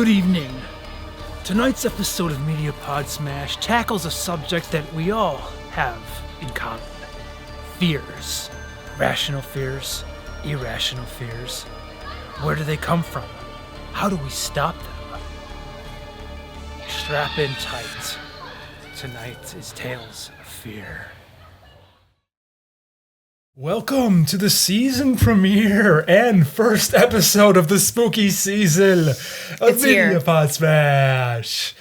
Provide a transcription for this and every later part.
Good evening. Tonight's episode of Media Pod Smash tackles a subject that we all have in common. Fears. Rational fears, irrational fears. Where do they come from? How do we stop them? Strap in tight. Tonight is Tales of Fear. Welcome to the season premiere and first episode of the spooky season of Media Pod Smash.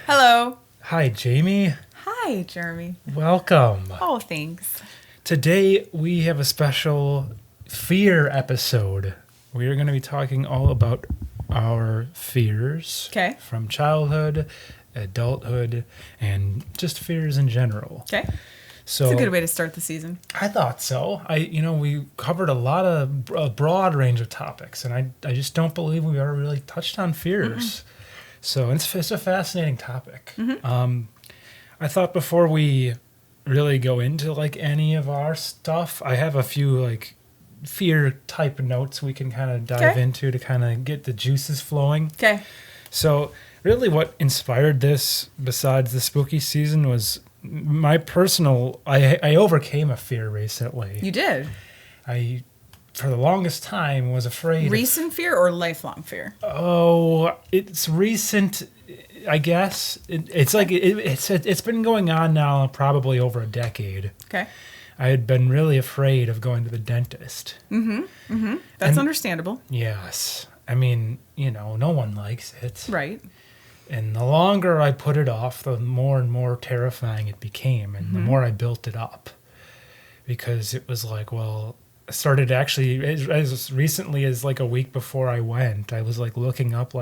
Hello. Hi, Jamie. Hi, Jeremy. Welcome. Oh, thanks. Today we have a special fear episode. We are going to be talking all about our fears from childhood, adulthood, and just fears in general. Okay. So it's a good way to start the season. I thought so. We covered a lot of a broad range of topics, and I just don't believe we ever really touched on fears. Mm-hmm. So it's a fascinating topic. Mm-hmm. I thought before we really go into any of our stuff, I have a few fear type notes we can kind of dive into to kind of get the juices flowing. Okay. So really what inspired this, besides the spooky season, was my personal, I overcame a fear recently. You did? For the longest time, was afraid. Recent fear or lifelong fear? Oh, it's recent, I guess. It's been going on now probably over a decade. Okay. I had been really afraid of going to the dentist. Mm-hmm. Mm-hmm. That's understandable. Yes. I mean, no one likes it. Right. And the longer I put it off, the more and more terrifying it became, and the more I built it up. Because it was I started actually, as recently as a week before I went, I was looking up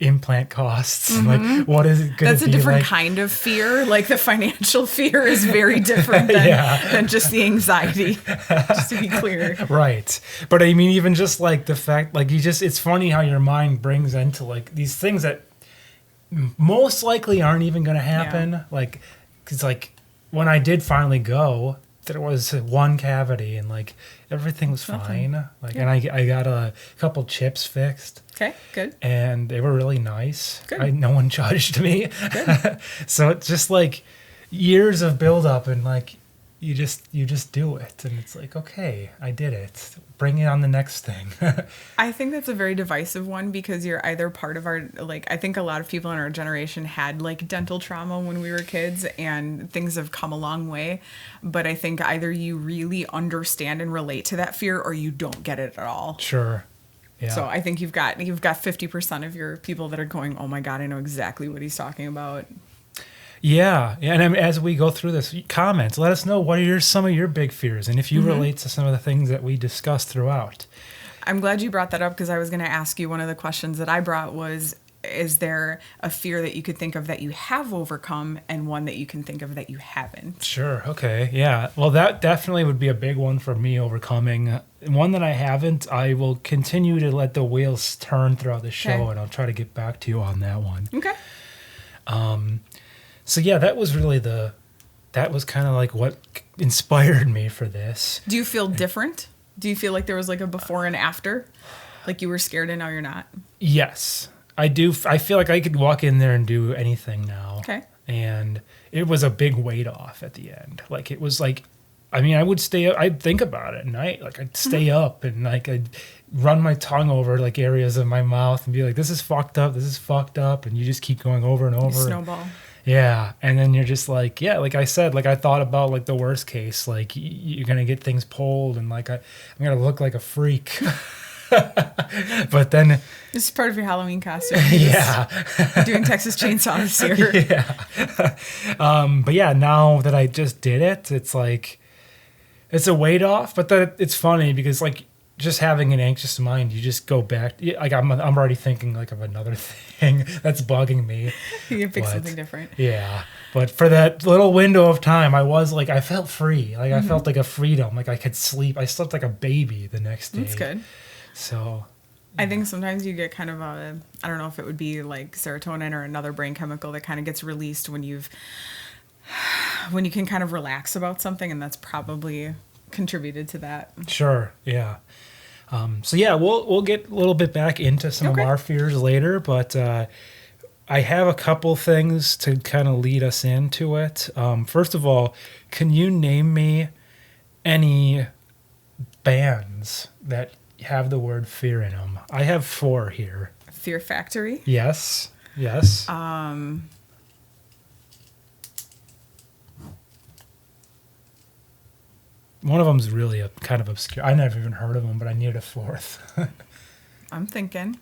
implant costs. Mm-hmm. What is it going to be? That's a different kind of fear. The financial fear is very different than just the anxiety, just to be clear. Right. But I mean, even just the fact, it's funny how your mind brings into these things that most likely aren't even going to happen. Yeah. Because when I did finally go, there was one cavity and everything was fine. And I got a couple chips fixed. Okay, good. And they were really nice. Good. No one judged me. Good. So it's just years of buildup and you just do it, and it's okay, I did it. Bring it on the next thing. I think that's a very divisive one because you're either part of our, I think a lot of people in our generation had dental trauma when we were kids, and things have come a long way. But I think either you really understand and relate to that fear or you don't get it at all. Sure. Yeah. So I think you've got 50% of your people that are going, oh my God, I know exactly what he's talking about. Yeah, and as we go through this, comments, let us know what are some of your big fears, and if you relate to some of the things that we discussed throughout. I'm glad you brought that up because I was going to ask you, one of the questions that I brought was, is there a fear that you could think of that you have overcome and one that you can think of that you haven't? Sure, okay, yeah. Well, that definitely would be a big one for me overcoming. One that I haven't, I will continue to let the wheels turn throughout the show, and I'll try to get back to you on that one. Okay. So yeah, that was really that was kind of what inspired me for this. Do you feel different? Do you feel like there was a before and after? You were scared and now you're not? Yes, I do. I feel like I could walk in there and do anything now. Okay. And it was a big weight off at the end. It was I would stay up, I'd think about it at night. I'd stay up and I'd run my tongue over areas of my mouth and be this is fucked up, this is fucked up. And you just keep going over and over. You snowball. Yeah, and then you're just like I said, I thought about the worst case, you're gonna get things pulled, and I'm gonna look like a freak. But then this is part of your Halloween costume. Yeah, doing Texas Chainsaw this year. Yeah, but yeah, now that I just did it, it's it's a weight off. But then it's funny because just having an anxious mind, you just go back. I'm already thinking of another thing that's bugging me. You can pick something different. Yeah, but for that little window of time, I was I felt free. I felt a freedom. I could sleep. I slept like a baby the next day. That's good. So, I think sometimes you get kind of I don't know if it would be serotonin or another brain chemical that kind of gets released when you can kind of relax about something, and that's probably contributed to that. Sure. Yeah. So yeah, we'll get a little bit back into some of our fears later, but I have a couple things to kind of lead us into it. First of all, can you name me any bands that have the word fear in them? I have 4 here. Fear Factory. Yes. One of them's really a kind of obscure. I never even heard of them, but I needed a 4th. I'm thinking.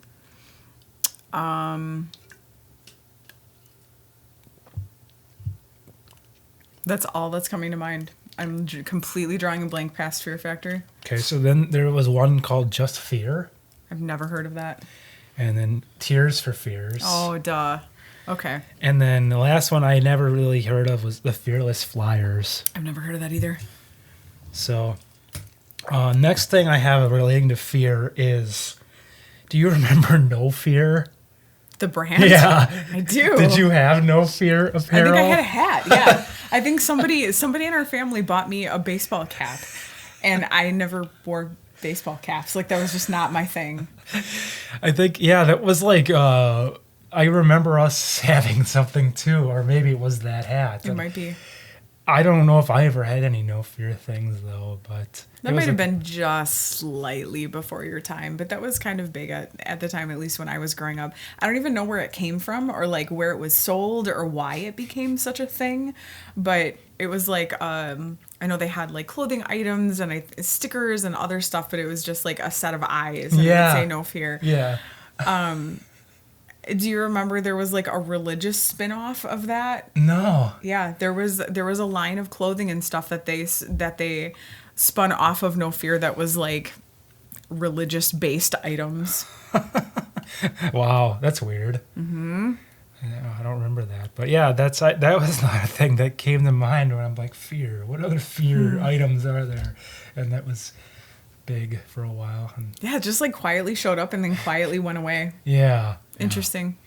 That's all that's coming to mind. I'm completely drawing a blank past Fear Factory. Okay, so then there was one called Just Fear. I've never heard of that. And then Tears for Fears. Oh, duh. Okay. And then the last one I never really heard of was the Fearless Flyers. I've never heard of that either. So, next thing I have relating to fear is, do you remember No Fear? The brand? Yeah. I do. Did you have No Fear apparel? I think I had a hat, yeah. I think somebody in our family bought me a baseball cap, and I never wore baseball caps. Like, that was just not my thing. I think, yeah, that was like, I remember us having something too, or maybe it was that hat. It might be. I don't know if I ever had any No Fear things though, but that might have been just slightly before your time, but that was kind of big at the time, at least when I was growing up. I don't even know where it came from or like where it was sold or why it became such a thing, but it was like I know they had like clothing items and stickers and other stuff, but it was just like a set of eyes and it would say No Fear. Yeah. Do you remember there was like a religious spin-off of that? No. Yeah, there was a line of clothing and stuff that they spun off of No Fear that was like religious based items. Wow, that's weird. Mm-hmm. Yeah, I don't remember that, but yeah, that was not a thing that came to mind when I'm like, fear. What other fear items are there? And that was big for a while. And yeah, just like quietly showed up and then quietly went away. Yeah. Interesting.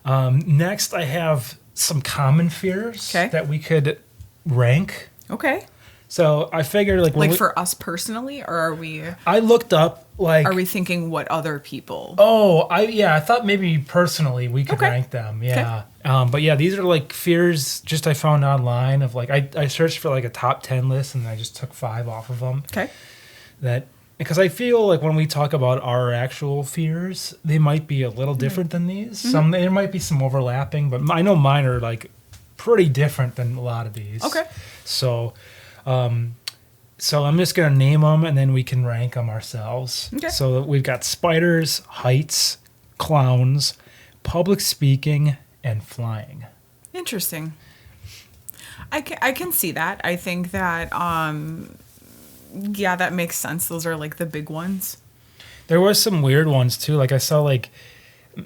Next, I have some common fears that we could rank. Okay. So I figured, like for us personally, or are we? I looked up like. Are we thinking what other people? Oh, I thought maybe personally we could rank them. Yeah. Okay. But yeah, these are like fears just I found online of like I searched for like a top 10 list and I just took 5 off of them. Okay. Because I feel like when we talk about our actual fears, they might be a little different than these. Mm-hmm. There might be some overlapping, but I know mine are like pretty different than a lot of these. Okay. So I'm just gonna name them and then we can rank them ourselves. Okay. So we've got spiders, heights, clowns, public speaking, and flying. Interesting. I can see that. I think that. Yeah, that makes sense. Those are like the big ones. There was some weird ones too. Like I saw like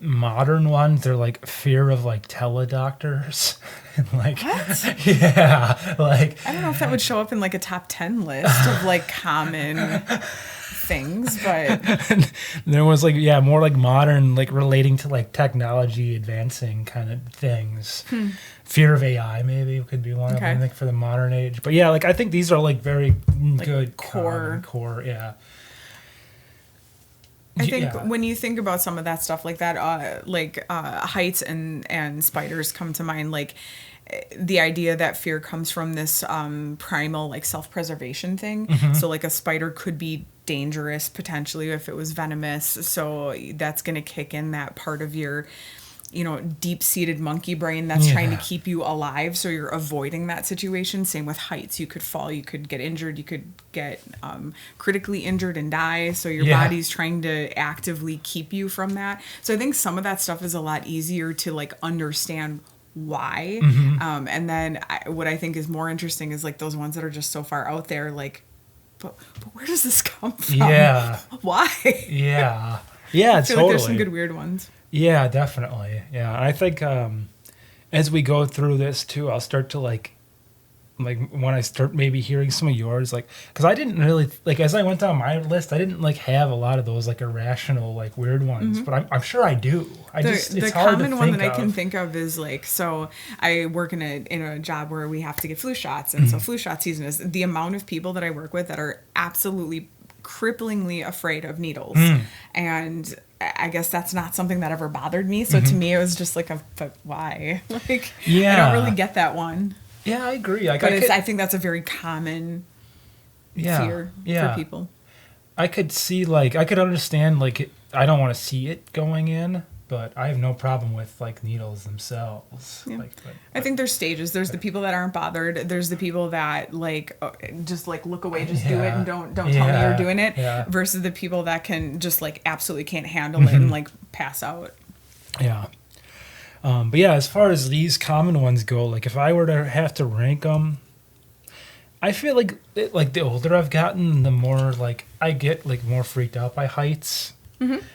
modern ones. They're like fear of like teledoctors. And like what? Yeah, like I don't know if that would show up in like a top 10 list of like common things, but there was like more like modern, like relating to like technology advancing kind of things. Fear of AI maybe could be one of them, I think, for the modern age. But yeah, like I think these are like very good core. Yeah. I think when you think about some of that stuff like that, heights and spiders come to mind. Like the idea that fear comes from this primal like self-preservation thing. Mm-hmm. So like a spider could be dangerous potentially if it was venomous. So that's going to kick in that part of your deep-seated monkey brain that's trying to keep you alive, so you're avoiding that situation. Same with heights. You could fall, you could get injured, you could get critically injured and die, so your body's trying to actively keep you from that. So I think some of that stuff is a lot easier to like understand why. Mm-hmm. And then what I think is more interesting is like those ones that are just so far out there, like, but where does this come from? Yeah. Why? Yeah, I feel totally. like there's some good weird ones. Yeah, definitely. Yeah, I think as we go through this too, I'll start to like when I start maybe hearing some of yours, like, because I didn't really like as I went down my list, I didn't like have a lot of those like irrational like weird ones, mm-hmm. but I'm sure I do. The common one that I can think of is like, so I work in a job where we have to get flu shots, and so flu shot season is the amount of people that I work with that are absolutely cripplingly afraid of needles. And I guess that's not something that ever bothered me. So to me, it was just like, but why? Like, I don't really get that one. Yeah, I agree. Like, but I think that's a very common fear for people. I could see, like, I could understand, like, I don't want to see it going in, but I have no problem with, like, needles themselves. Yeah. Like, I think there's stages. There's the people that aren't bothered. There's the people that, like, just, like, look away, just do it, and don't tell me you're doing it. Yeah. Versus the people that can just, like, absolutely can't handle it and, like, pass out. Yeah. But, yeah, as far as these common ones go, like, if I were to have to rank them, I feel like the older I've gotten, the more, like, I get, like, more freaked out by heights.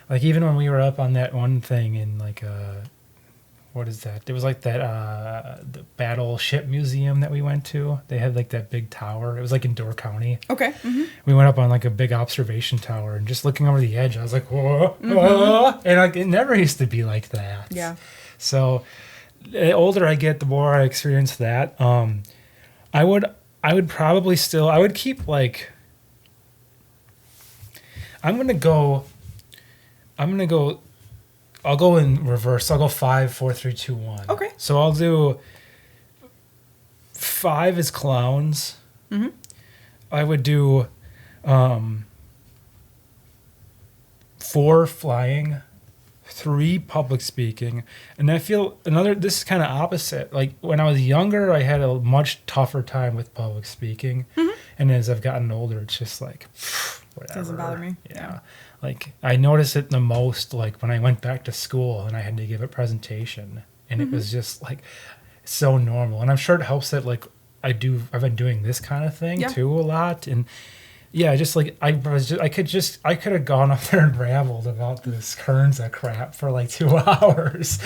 Like, even when we were up on that one thing in, like, what is that? There was, like, that, the Battleship Museum that we went to. They had, like, that big tower. It was, like, in Door County. Okay. We went up on, like, a big observation tower, and just looking over the edge, I was like, whoa, whoa. And, like, it never used to be like that. Yeah. So, the older I get, the more I experience that. I would probably still, I would keep, like, I'll go in reverse. I'll go 5, 4, 3, 2, 1. Okay. So I'll do 5 is clowns. I would do 4 flying, 3 public speaking, and I feel this is kind of opposite. Like, when I was younger, I had a much tougher time with public speaking, and as I've gotten older, it's just like, whatever. Doesn't bother me. Yeah. Like, I noticed it the most, like, when I went back to school and I had to give a presentation, and it was just, like, so normal. And I'm sure it helps that, like, I've been doing this kind of thing too a lot. And yeah, just like I could have gone up there and rambled about this Kernza crap for like 2 hours.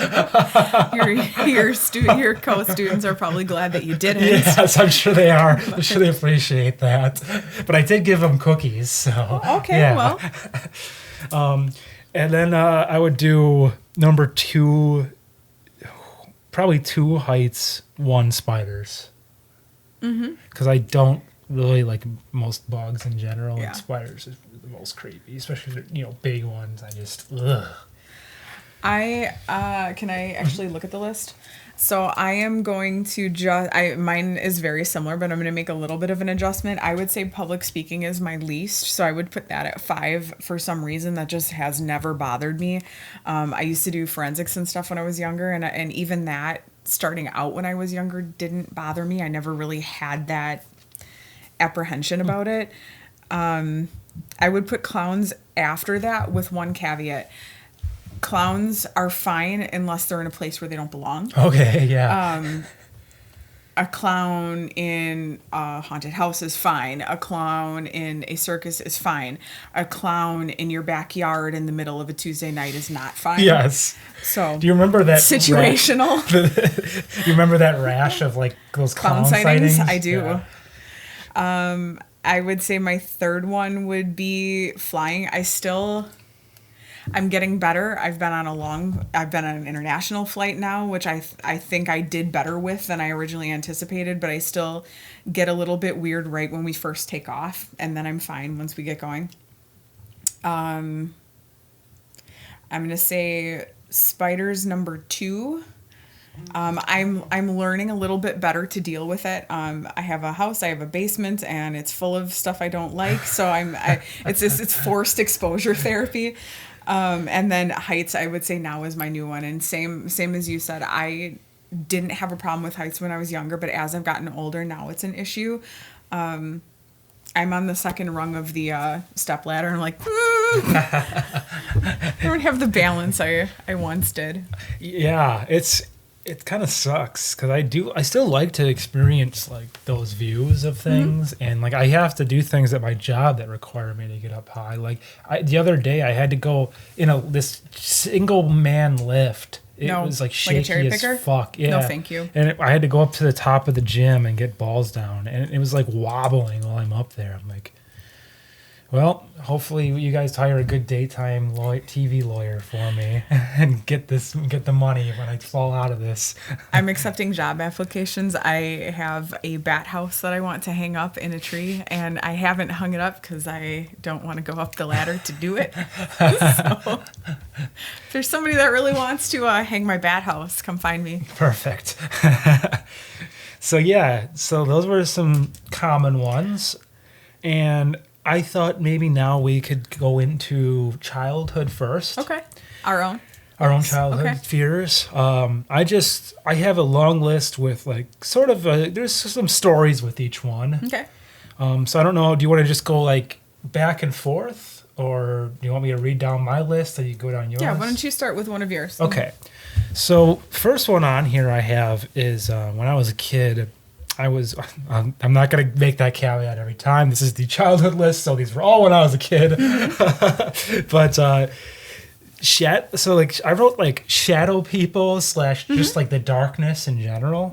Your co-students are probably glad that you didn't. Yes, I'm sure they are. I'm sure they appreciate that. But I did give them cookies, so okay, yeah. Well. And then I would do number 2, probably 2 heights, 1 spiders. Because I don't really like most bugs in general, and spiders is the most creepy, especially if they're, big ones. I just ugh. Can I actually look at the list? So I am going to mine is very similar, but I'm going to make a little bit of an adjustment. I would say public speaking is my least, so I would put that at 5 for some reason. That just has never bothered me. I used to do forensics and stuff when I was younger, and even that, starting out when I was younger, didn't bother me. I never really had that apprehension about it. I would put clowns after that with one caveat. Clowns are fine unless they're in a place where they don't belong. Okay, yeah. A clown in a haunted house is fine. A clown in a circus is fine. A clown in your backyard in the middle of a Tuesday night is not fine. Yes. So do you remember that situational? You remember that rash of like those clown sightings? I do. Yeah. I would say my third one would be flying. I'm getting better. I've been on an international flight now, which I think I did better with than I originally anticipated, but I still get a little bit weird right when we first take off, and then I'm fine once we get going. I'm going to say spiders number 2. I'm learning a little bit better to deal with it. I have a house, I have a basement, and it's full of stuff I don't like. So it's forced exposure therapy. And then heights, I would say now is my new one. And same as you said, I didn't have a problem with heights when I was younger, but as I've gotten older, now it's an issue. I'm on the second rung of the step ladder, and I'm like, I don't have the balance I once did. Yeah, it kind of sucks because I still like to experience like those views of things, and like I have to do things at my job that require me to get up high. Like the other day I had to go in this single man lift. It was like shaky as fuck. Yeah. No, thank you. And I had to go up to the top of the gym and get balls down, and it was like wobbling while I'm up there. I'm like, Well, hopefully you guys hire a good daytime TV lawyer for me and get the money when I fall out of this. I'm accepting job applications. I have a bat house that I want to hang up in a tree, and I haven't hung it up because I don't want to go up the ladder to do it. So, if there's somebody that really wants to hang my bat house, come find me. Perfect. So those were some common ones, and I thought maybe now we could go into childhood first. Okay. Our own childhood fears. I have a long list with like sort of there's some stories with each one. Okay. So I don't know. Do you want to just go like back and forth, or do you want me to read down my list and you go down yours? Yeah. Why don't you start with one of yours? Okay. So first one on here I have is when I was a kid. I'm not going to make that caveat every time. This is the childhood list, so these were all when I was a kid. But so like I wrote like shadow people / just like the darkness in general.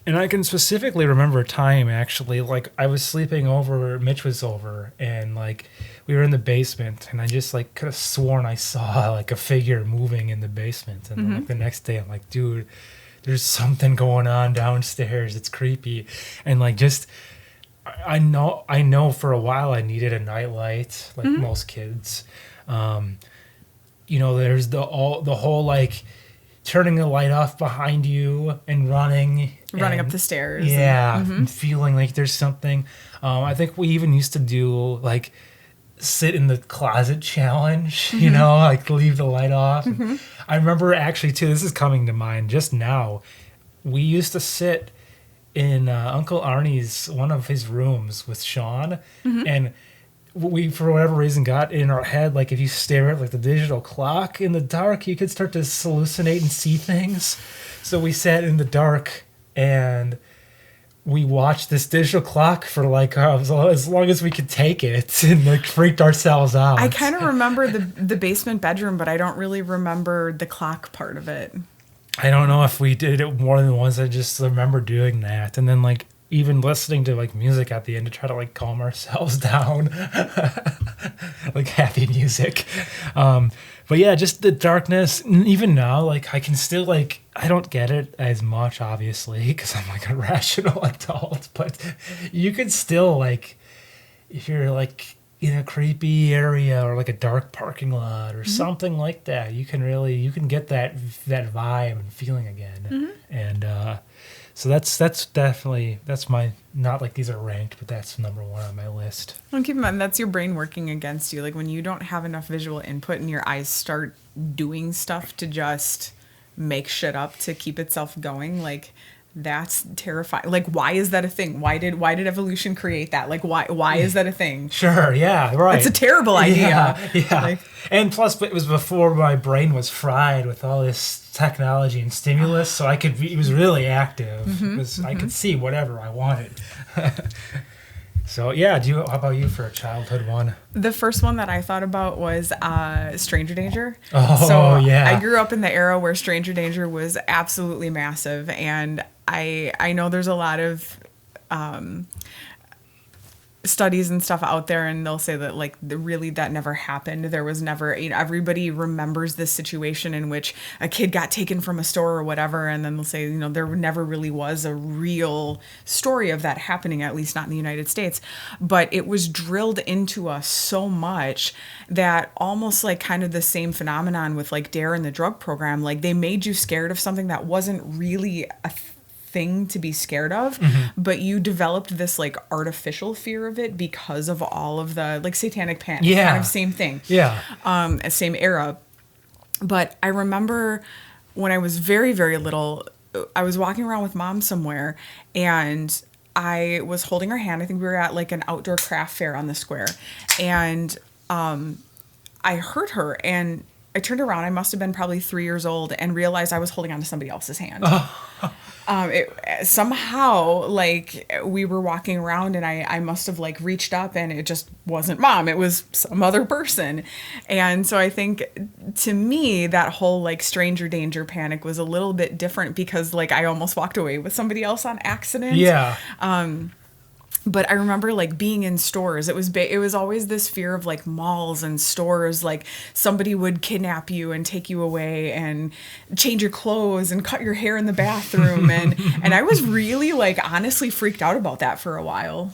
And I can specifically remember a time actually, like I was sleeping over, Mitch was over, and like we were in the basement, and I just like could have sworn I saw like a figure moving in the basement. And like the next day I'm like, dude, there's something going on downstairs. It's creepy. And like just I know for a while I needed a nightlight, like most kids. There's the whole like turning the light off behind you and running up the stairs. Yeah, and feeling like there's something. I think we even used to do like sit in the closet challenge, like leave the light off. I remember actually too, this is coming to mind just now, we used to sit in Uncle Arnie's, one of his rooms with Sean, and we, for whatever reason, got in our head, like if you stare at like the digital clock in the dark, you could start to hallucinate and see things. So we sat in the dark and we watched this digital clock for like as long as we could take it, and like freaked ourselves out. I kind of remember the basement bedroom, but I don't really remember the clock part of it. I don't know if we did it more than once. I just remember doing that, and then like even listening to like music at the end to try to like calm ourselves down, like happy music. But yeah, just the darkness. Even now, like I can still like, I don't get it as much obviously because I'm like a rational adult, but you can still like, if you're like in a creepy area or like a dark parking lot or something like that, you can get that vibe and feeling again. And so that's definitely, that's my, not like these are ranked, but that's number one on my list. And keep in mind, that's your brain working against you. Like when you don't have enough visual input and your eyes start doing stuff to just make shit up to keep itself going, like that's terrifying. Like, why is that a thing? Why did evolution create that? Like, why is that a thing? Sure, yeah, right. It's a terrible idea. Yeah. Like, and plus, it was before my brain was fried with all this technology and stimulus, so it was really active. I could see whatever I wanted. So yeah, how about you for a childhood one? the first one that I thought about was Stranger Danger. Oh, so yeah. I grew up in the era where Stranger Danger was absolutely massive, and I know there's a lot of studies and stuff out there, and they'll say that really that never happened. There was never, everybody remembers this situation in which a kid got taken from a store or whatever, and then they'll say, there never really was a real story of that happening, at least not in the United States. But it was drilled into us so much that almost like kind of the same phenomenon with like DARE and the drug program, like they made you scared of something that wasn't really a thing to be scared of, but you developed this like artificial fear of it because of all of the like satanic panic, kind of same thing, same era. But I remember when I was very, very little, I was walking around with mom somewhere, and I was holding her hand. I think we were at like an outdoor craft fair on the square, and I heard her, and I turned around. I must have been probably 3 years old, and realized I was holding on to somebody else's hand. Somehow, like, we were walking around, and I must have like reached up, and it just wasn't mom. It was some other person. And so I think to me, that whole like stranger danger panic was a little bit different because like I almost walked away with somebody else on accident. Yeah. But I remember like being in stores. It was always this fear of like malls and stores. Like somebody would kidnap you and take you away and change your clothes and cut your hair in the bathroom. And I was really like honestly freaked out about that for a while.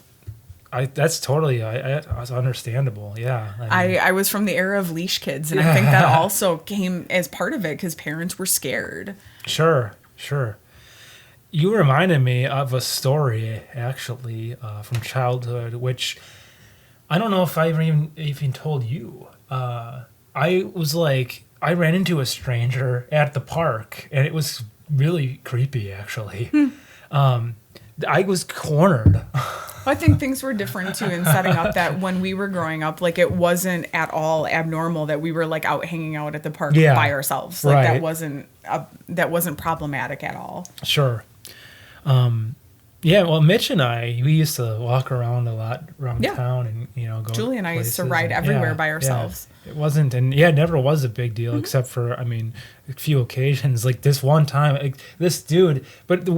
That's totally that's understandable. Yeah. I was from the era of leash kids, and I think that also came as part of it because parents were scared. Sure. You reminded me of a story, actually, from childhood, which I don't know if I ever even told you. I ran into a stranger at the park, and it was really creepy, actually. I was cornered. I think things were different, too, in setting up that when we were growing up, like, it wasn't at all abnormal that we were, like, out hanging out at the park by ourselves. Like, right. that wasn't problematic at all. Sure. Well, Mitch and we used to walk around a lot around town and, go Julie and I used to ride everywhere by ourselves. Yeah. It wasn't, and it never was a big deal except for, a few occasions. Like this one time, like, this dude, but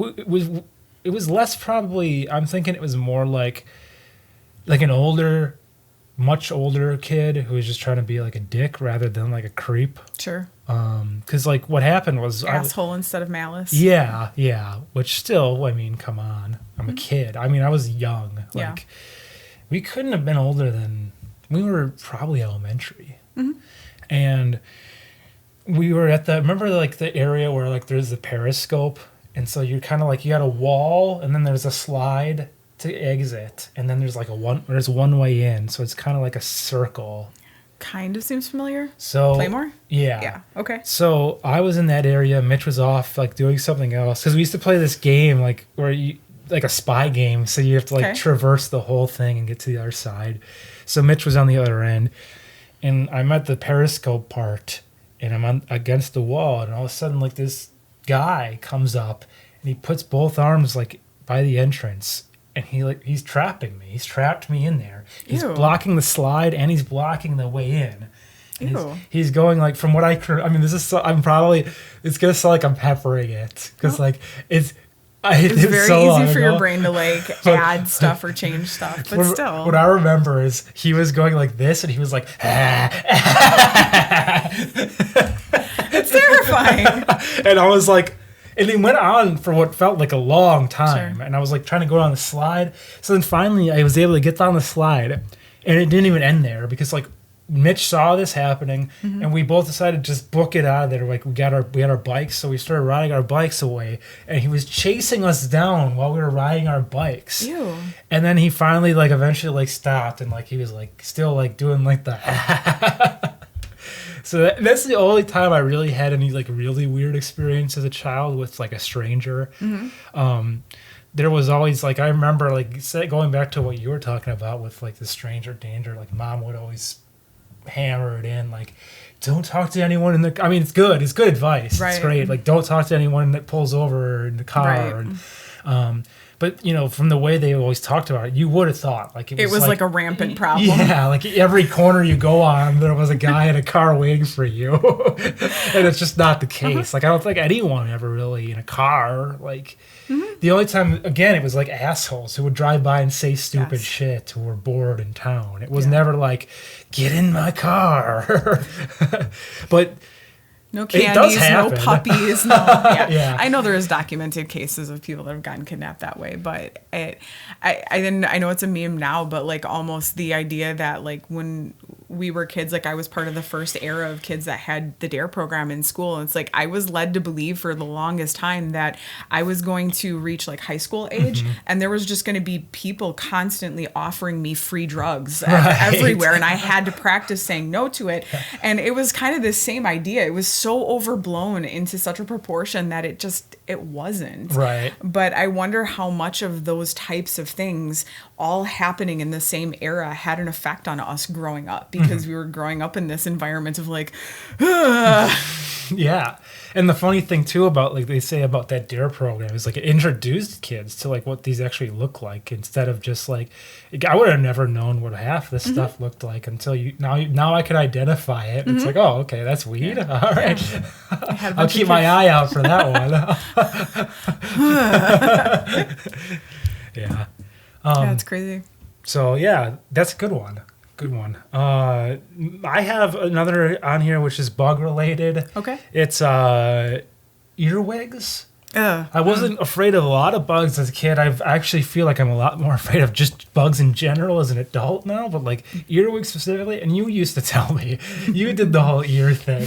it was less probably, I'm thinking it was more like an much older kid who was just trying to be like a dick rather than like a creep. Sure. Because like what happened was asshole instead of malice. Yeah. Which still, come on, I'm a kid. I was young. Like we couldn't have been older than we were probably elementary, and we were at remember like the area where like there's the periscope, and so you're kind of like you got a wall, and then there's a slide to exit, and then there's like there's one way in, so it's kind of like a circle. Kind of seems familiar. So Playmore? Yeah. Okay. So I was in that area. Mitch was off like doing something else because we used to play this game like where you like a spy game. So you have to like traverse the whole thing and get to the other side. So Mitch was on the other end, and I'm at the periscope part, and I'm against the wall, and all of a sudden like this guy comes up and he puts both arms like by the entrance. And he's trapping me. He's trapped me in there. He's blocking the slide and he's blocking the way in. He's going like from what this is so, it's gonna sound like I'm peppering it because like it's very so easy for your brain to like add stuff or change stuff, but still. What I remember is he was going like this and he was like, it's terrifying. And I was like. And it went on for what felt like a long time. Sure. And I was like trying to go down the slide. So then finally I was able to get down the slide. And it didn't even end there because like Mitch saw this happening and we both decided to just book it out of there. Like we had our bikes. So we started riding our bikes away. And he was chasing us down while we were riding our bikes. Ew. And then he finally like eventually like stopped and like he was like still like doing like the So that's the only time I really had any like really weird experience as a child with like a stranger. There was always like I remember like going back to what you were talking about with like the stranger danger. Like mom would always hammer it in like, don't talk to anyone in the. It's good. It's good advice. Right. It's great. Like don't talk to anyone that pulls over in the car. Right. But, from the way they always talked about it, you would have thought like it was like a rampant problem. Yeah, like every corner you go on, there was a guy in a car waiting for you. And it's just not the case. Like, I don't think anyone ever really in a car, like, the only time, again, it was like assholes who would drive by and say stupid shit who were bored in town. It was never like, get in my car. But... No candies, no puppies, no. Yeah. I know there's documented cases of people that have gotten kidnapped that way, but I know it's a meme now, but like almost the idea that like when we were kids, like I was part of the first era of kids that had the DARE program in school. And it's like I was led to believe for the longest time that I was going to reach like high school age and there was just going to be people constantly offering me free drugs everywhere. And I had to practice saying no to it. And it was kind of the same idea. It was so overblown into such a proportion that it wasn't. Right. But I wonder how much of those types of things all happening in the same era had an effect on us growing up because we were growing up in this environment of like, Yeah. And the funny thing too about like they say about that DARE program is like it introduced kids to like what these actually look like instead of just like I would have never known what half this stuff looked like until now I can identify it. It's like, oh, okay, that's weed. Yeah. All right. Yeah. I'll keep my eye out for that one. Yeah. That's crazy. So yeah, that's a good one. Good one. I have another on here which is bug related. Okay. It's earwigs. Ugh. I wasn't afraid of a lot of bugs as a kid. I actually feel like I'm a lot more afraid of just bugs in general as an adult now, but like earwigs specifically. And you used to tell me you did the whole ear thing.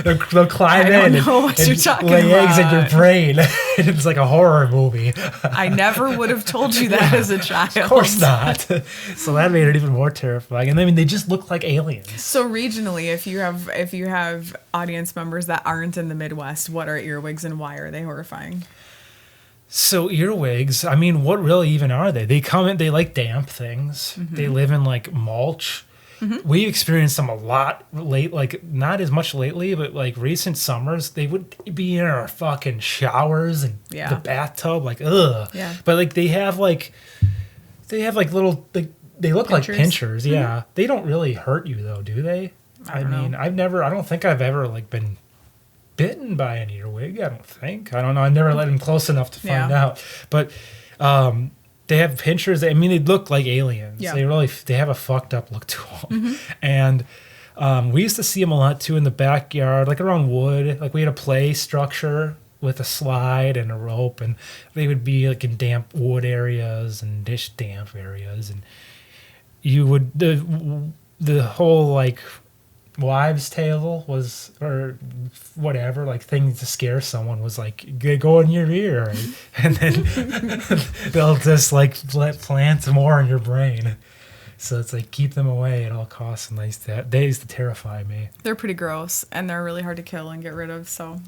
They'll climb in and lay eggs in your brain. It's like a horror movie. I never would have told you that as a child. Of course not. So that made it even more terrifying. And I mean, they just look like aliens. So regionally, if you have audience members that aren't in the Midwest, what are earwigs and why are they horrifying? So earwigs, I mean, what really even are they? They come in, they like damp things. Mm-hmm. They live in like mulch. Mm-hmm. We experienced them a lot late, like not as much lately, but like recent summers, they would be in our fucking showers and the bathtub, like ugh. Yeah. But like they have like little, they look like pinchers. Yeah. Mm-hmm. They don't really hurt you though, do they? I mean, I don't think I've ever like been bitten by an earwig. I don't think. I don't know. I never let him close enough to find out. But they have pinchers. I mean, they look like aliens. Yeah. They have a fucked up look to them. Mm-hmm. And we used to see them a lot too in the backyard, like around wood. Like we had a play structure with a slide and a rope, and they would be like in damp wood areas and damp areas, and you would the whole like wives' tale was, or whatever, like thing to scare someone was like, go in your ear, and then they'll just like plant more in your brain. So it's like keep them away at all costs, and they used to terrify me. They're pretty gross, and they're really hard to kill and get rid of. So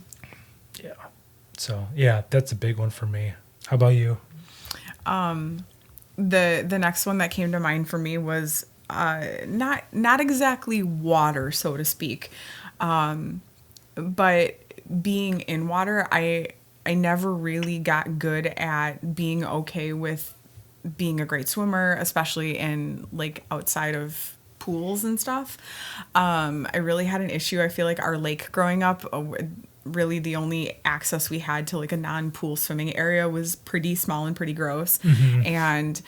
yeah, that's a big one for me. How about you? The next one that came to mind for me was not exactly water, so to speak, but being in water. I never really got good at being okay with being a great swimmer, especially in like outside of pools and stuff. I really had an issue. I feel like our lake growing up, really the only access we had to like a non-pool swimming area was pretty small and pretty gross. Mm-hmm. And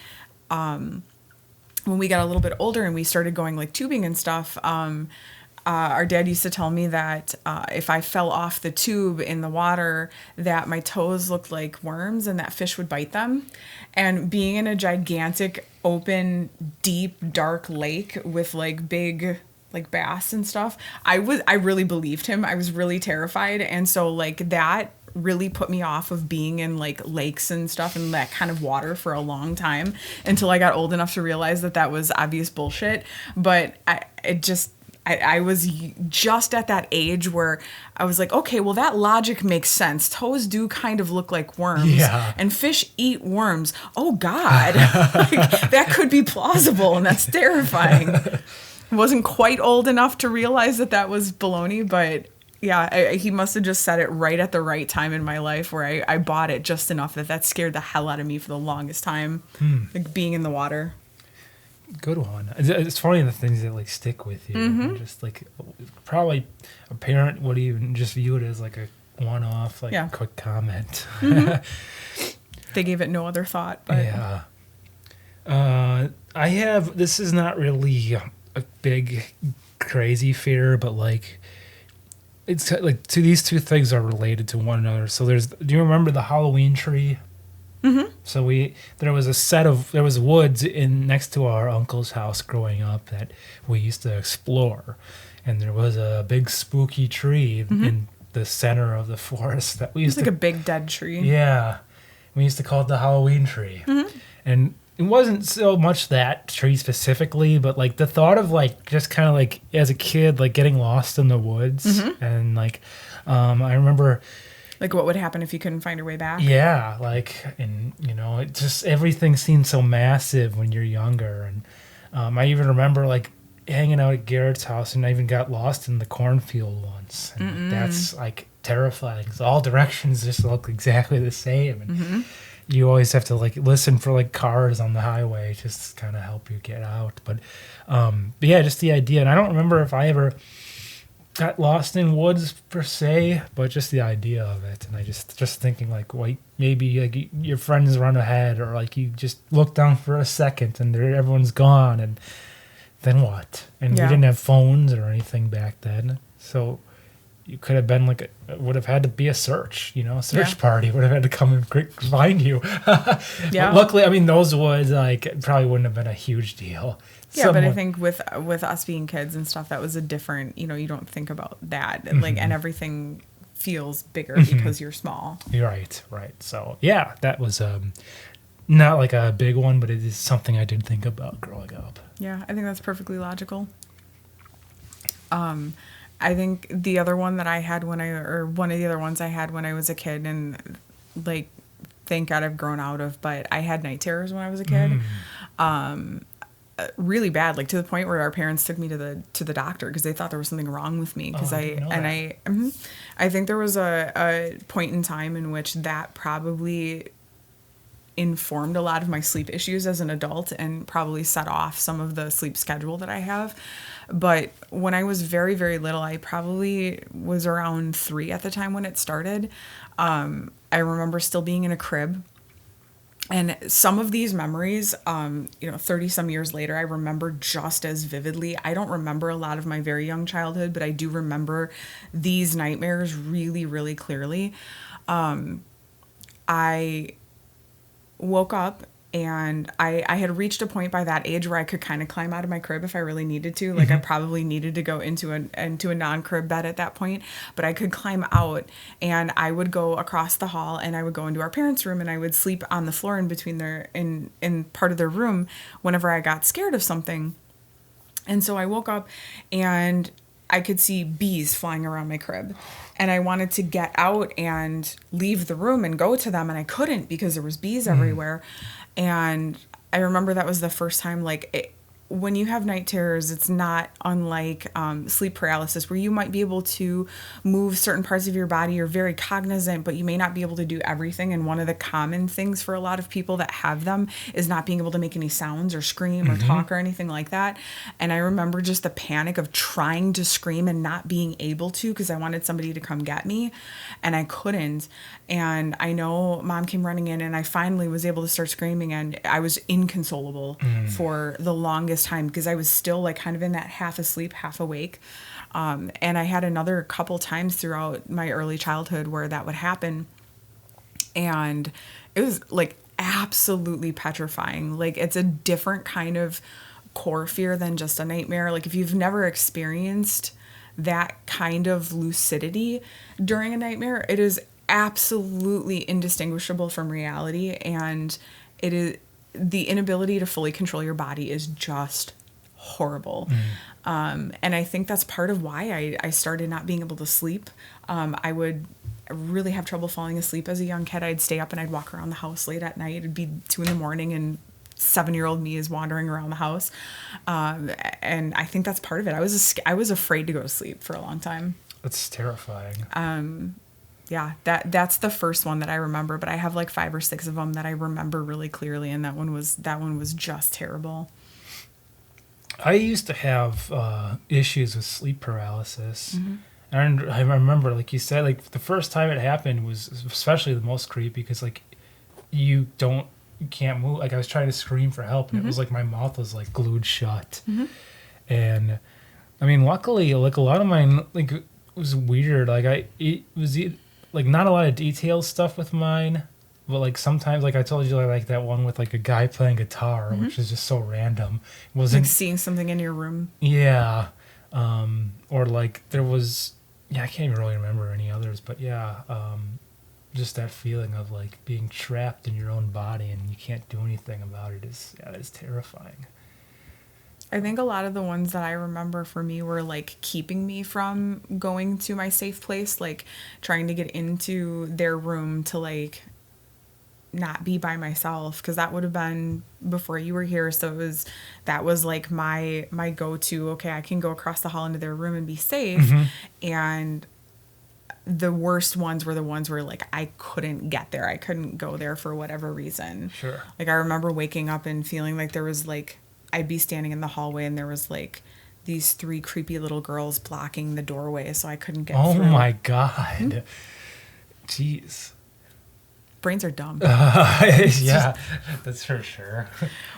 when we got a little bit older and we started going like tubing and stuff, our dad used to tell me that if I fell off the tube in the water, that my toes looked like worms and that fish would bite them. And being in a gigantic, open, deep, dark lake with like big like bass and stuff, I really believed him. I was really terrified. And so like that really put me off of being in like lakes and stuff and that kind of water for a long time until I got old enough to realize that was obvious bullshit. But I was just at that age where I was like, okay, well, that logic makes sense. Toes do kind of look like worms, and fish eat worms. Oh, God. Like, that could be plausible, and that's terrifying. I wasn't quite old enough to realize that was baloney, but yeah, he must have just said it right at the right time in my life where I bought it just enough that scared the hell out of me for the longest time, like being in the water. Good one. It's funny the things that like stick with you. Mm-hmm. Just like probably a parent would even just view it as like a one-off, like quick comment. Mm-hmm. They gave it no other thought. But yeah. I have. This is not really a big crazy fear, but like it's like these two things are related to one another. So do you remember the Halloween tree? Mm-hmm. So there was woods next to our uncle's house growing up that we used to explore, and there was a big spooky tree in the center of the forest that we used to. It's like a big dead tree. Yeah, we used to call it the Halloween tree, and it wasn't so much that tree specifically, but like the thought of like just kind of like as a kid like getting lost in the woods, and like I remember. Like what would happen if you couldn't find your way back? Yeah, like, and it just everything seems so massive when you're younger, and I even remember like hanging out at Garrett's house, and I even got lost in the cornfield once, and that's like terrifying. 'Cause all directions just look exactly the same, and you always have to like listen for like cars on the highway just to kind of help you get out. But yeah, just the idea, and I don't remember if I ever got lost in woods per se, but just the idea of it, and I just thinking like, wait, maybe like your friends run ahead, or like you just look down for a second and everyone's gone, and then what? And we didn't have phones or anything back then, so you could have been like would have had to be a search, a search party would have had to come and find you. Yeah. But luckily, I mean, those woods like it probably wouldn't have been a huge deal. Yeah, but I think with us being kids and stuff, that was a different, you don't think about that. Like, and everything feels bigger because you're small. Right. So, yeah, that was not like a big one, but it is something I did think about growing up. Yeah, I think that's perfectly logical. I think the other one that I had one of the other ones I had when I was a kid, and like, thank God I've grown out of, but I had night terrors when I was a kid. Really bad, like to the point where our parents took me to the doctor because they thought there was something wrong with me. Because I think there was a point in time in which that probably informed a lot of my sleep issues as an adult and probably set off some of the sleep schedule that I have. But when I was very, very little, I probably was around 3 at the time when it started. I remember still being in a crib. And some of these memories, 30 some years later, I remember just as vividly. I don't remember a lot of my very young childhood, but I do remember these nightmares really, really clearly. I woke up and I had reached a point by that age where I could kind of climb out of my crib if I really needed to. Like, I probably needed to go into a non-crib bed at that point, but I could climb out and I would go across the hall and I would go into our parents' room and I would sleep on the floor in between in part of their room whenever I got scared of something. And so I woke up and I could see bees flying around my crib. And I wanted to get out and leave the room and go to them, and I couldn't because there was bees everywhere. And I remember that was the first time, when you have night terrors, it's not unlike sleep paralysis, where you might be able to move certain parts of your body. You're very cognizant, but you may not be able to do everything. And one of the common things for a lot of people that have them is not being able to make any sounds or scream or talk or anything like that. And I remember just the panic of trying to scream and not being able to because I wanted somebody to come get me, and I couldn't. And I know Mom came running in, and I finally was able to start screaming, and I was inconsolable for the longest time because I was still like kind of in that half asleep, half awake. And I had another couple times throughout my early childhood where that would happen. And it was like absolutely petrifying. Like, it's a different kind of core fear than just a nightmare. Like, if you've never experienced that kind of lucidity during a nightmare, it is absolutely indistinguishable from reality. And it is, the inability to fully control your body is just horrible. And I think that's part of why I started not being able to sleep. I would really have trouble falling asleep as a young kid. I'd stay up and I'd walk around the house late at night. It'd be 2 a.m. and 7-year-old me is wandering around the house. And I think that's part of it. I was afraid to go to sleep for a long time. That's terrifying. Yeah, that's the first one that I remember, but I have like 5 or 6 of them that I remember really clearly, and that one was just terrible. I used to have issues with sleep paralysis. And I remember, like you said, like the first time it happened was especially the most creepy because like you can't move. Like, I was trying to scream for help, and it was like my mouth was like glued shut. And I mean, luckily, like a lot of mine, like it was weird. Like it was like not a lot of detailed stuff with mine, but like sometimes, like I told you, like that one with like a guy playing guitar, which is just so random. It wasn't like seeing something in your room. Yeah, or like there was, I can't even really remember any others, but just that feeling of like being trapped in your own body and you can't do anything about it is terrifying. I think a lot of the ones that I remember for me were like keeping me from going to my safe place, like trying to get into their room to like not be by myself, because that would have been before you were here. So that was like my go-to. Okay, I can go across the hall into their room and be safe. And the worst ones were the ones where like I couldn't get there. I couldn't go there for whatever reason. Sure. Like, I remember waking up and feeling like there was like, I'd be standing in the hallway and there was like these 3 creepy little girls blocking the doorway, so I couldn't get Oh through. my God. Jeez. Brains are dumb. Yeah, that's for sure.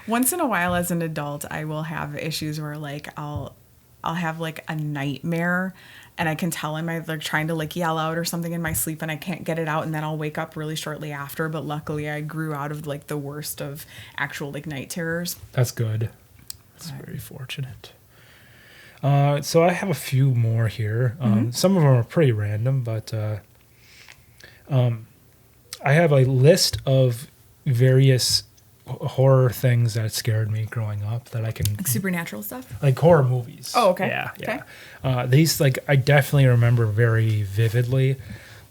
Once in a while as an adult, I will have issues where like I'll have like a nightmare and I can tell I'm either trying to like yell out or something in my sleep and I can't get it out, and then I'll wake up really shortly after. But luckily I grew out of like the worst of actual like night terrors. That's good. That's very fortunate. So I have a few more here. Some of them are pretty random, but I have a list of various horror things that scared me growing up that I can, Like supernatural stuff? like horror movies. Oh, okay. Yeah, Okay. yeah. These, like, I definitely remember very vividly.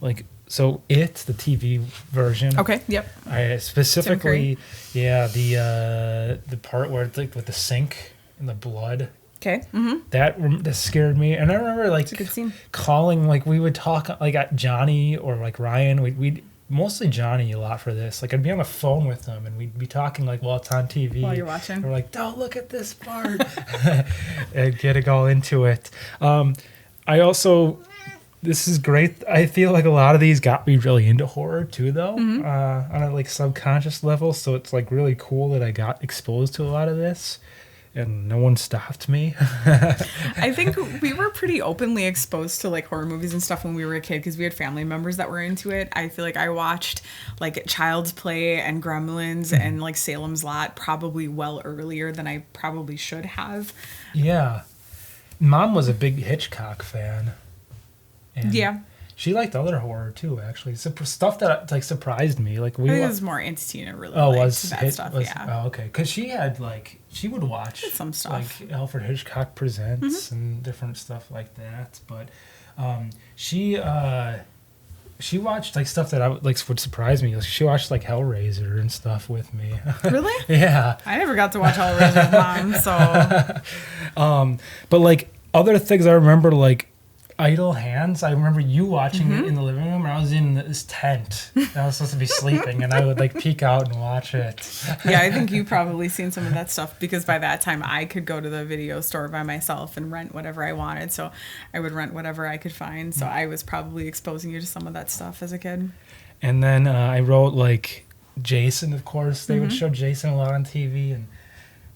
Like, so the TV version. Okay, yep. I specifically, the part where it's like with the sink and the blood. Okay. Mm-hmm. That scared me, and I remember like It's a good scene. calling, like we would talk like at Johnny or like Ryan. We'd mostly Johnny a lot for this. Like I'd be on the phone with them, and we'd be talking like while it's on TV. While you're watching. We're like, "Don't look at this part," and getting all into it. I also, this is great. I feel like a lot of these got me really into horror too, though, on a like subconscious level. So it's like really cool that I got exposed to a lot of this. And no one stopped me. I think we were pretty openly exposed to like horror movies and stuff when we were a kid because we had family members that were into it. I feel like I watched like Child's Play and Gremlins and like Salem's Lot probably well earlier than I probably should have. Yeah. Mom was a big Hitchcock fan. And Yeah. she liked other horror too, actually. Stuff that like surprised me. Like I think it was more Auntie Tina really liked that stuff. Yeah. Oh, okay. Because she had like, she would watch some stuff. like Alfred Hitchcock Presents and different stuff like that. But she watched like stuff that would surprise me. Like, she watched like Hellraiser and stuff with me. Really? Yeah. I never got to watch Hellraiser with Mom, so. But like other things I remember, like Idle Hands. I remember you watching it in the living room. I was in this tent. And I was supposed to be sleeping, and I would like peek out and watch it. Yeah, I think you've probably seen some of that stuff because by that time I could go to the video store by myself and rent whatever I wanted. So I would rent whatever I could find. So I was probably exposing you to some of that stuff as a kid. And then I wrote like Jason, of course. They would show Jason a lot on TV, and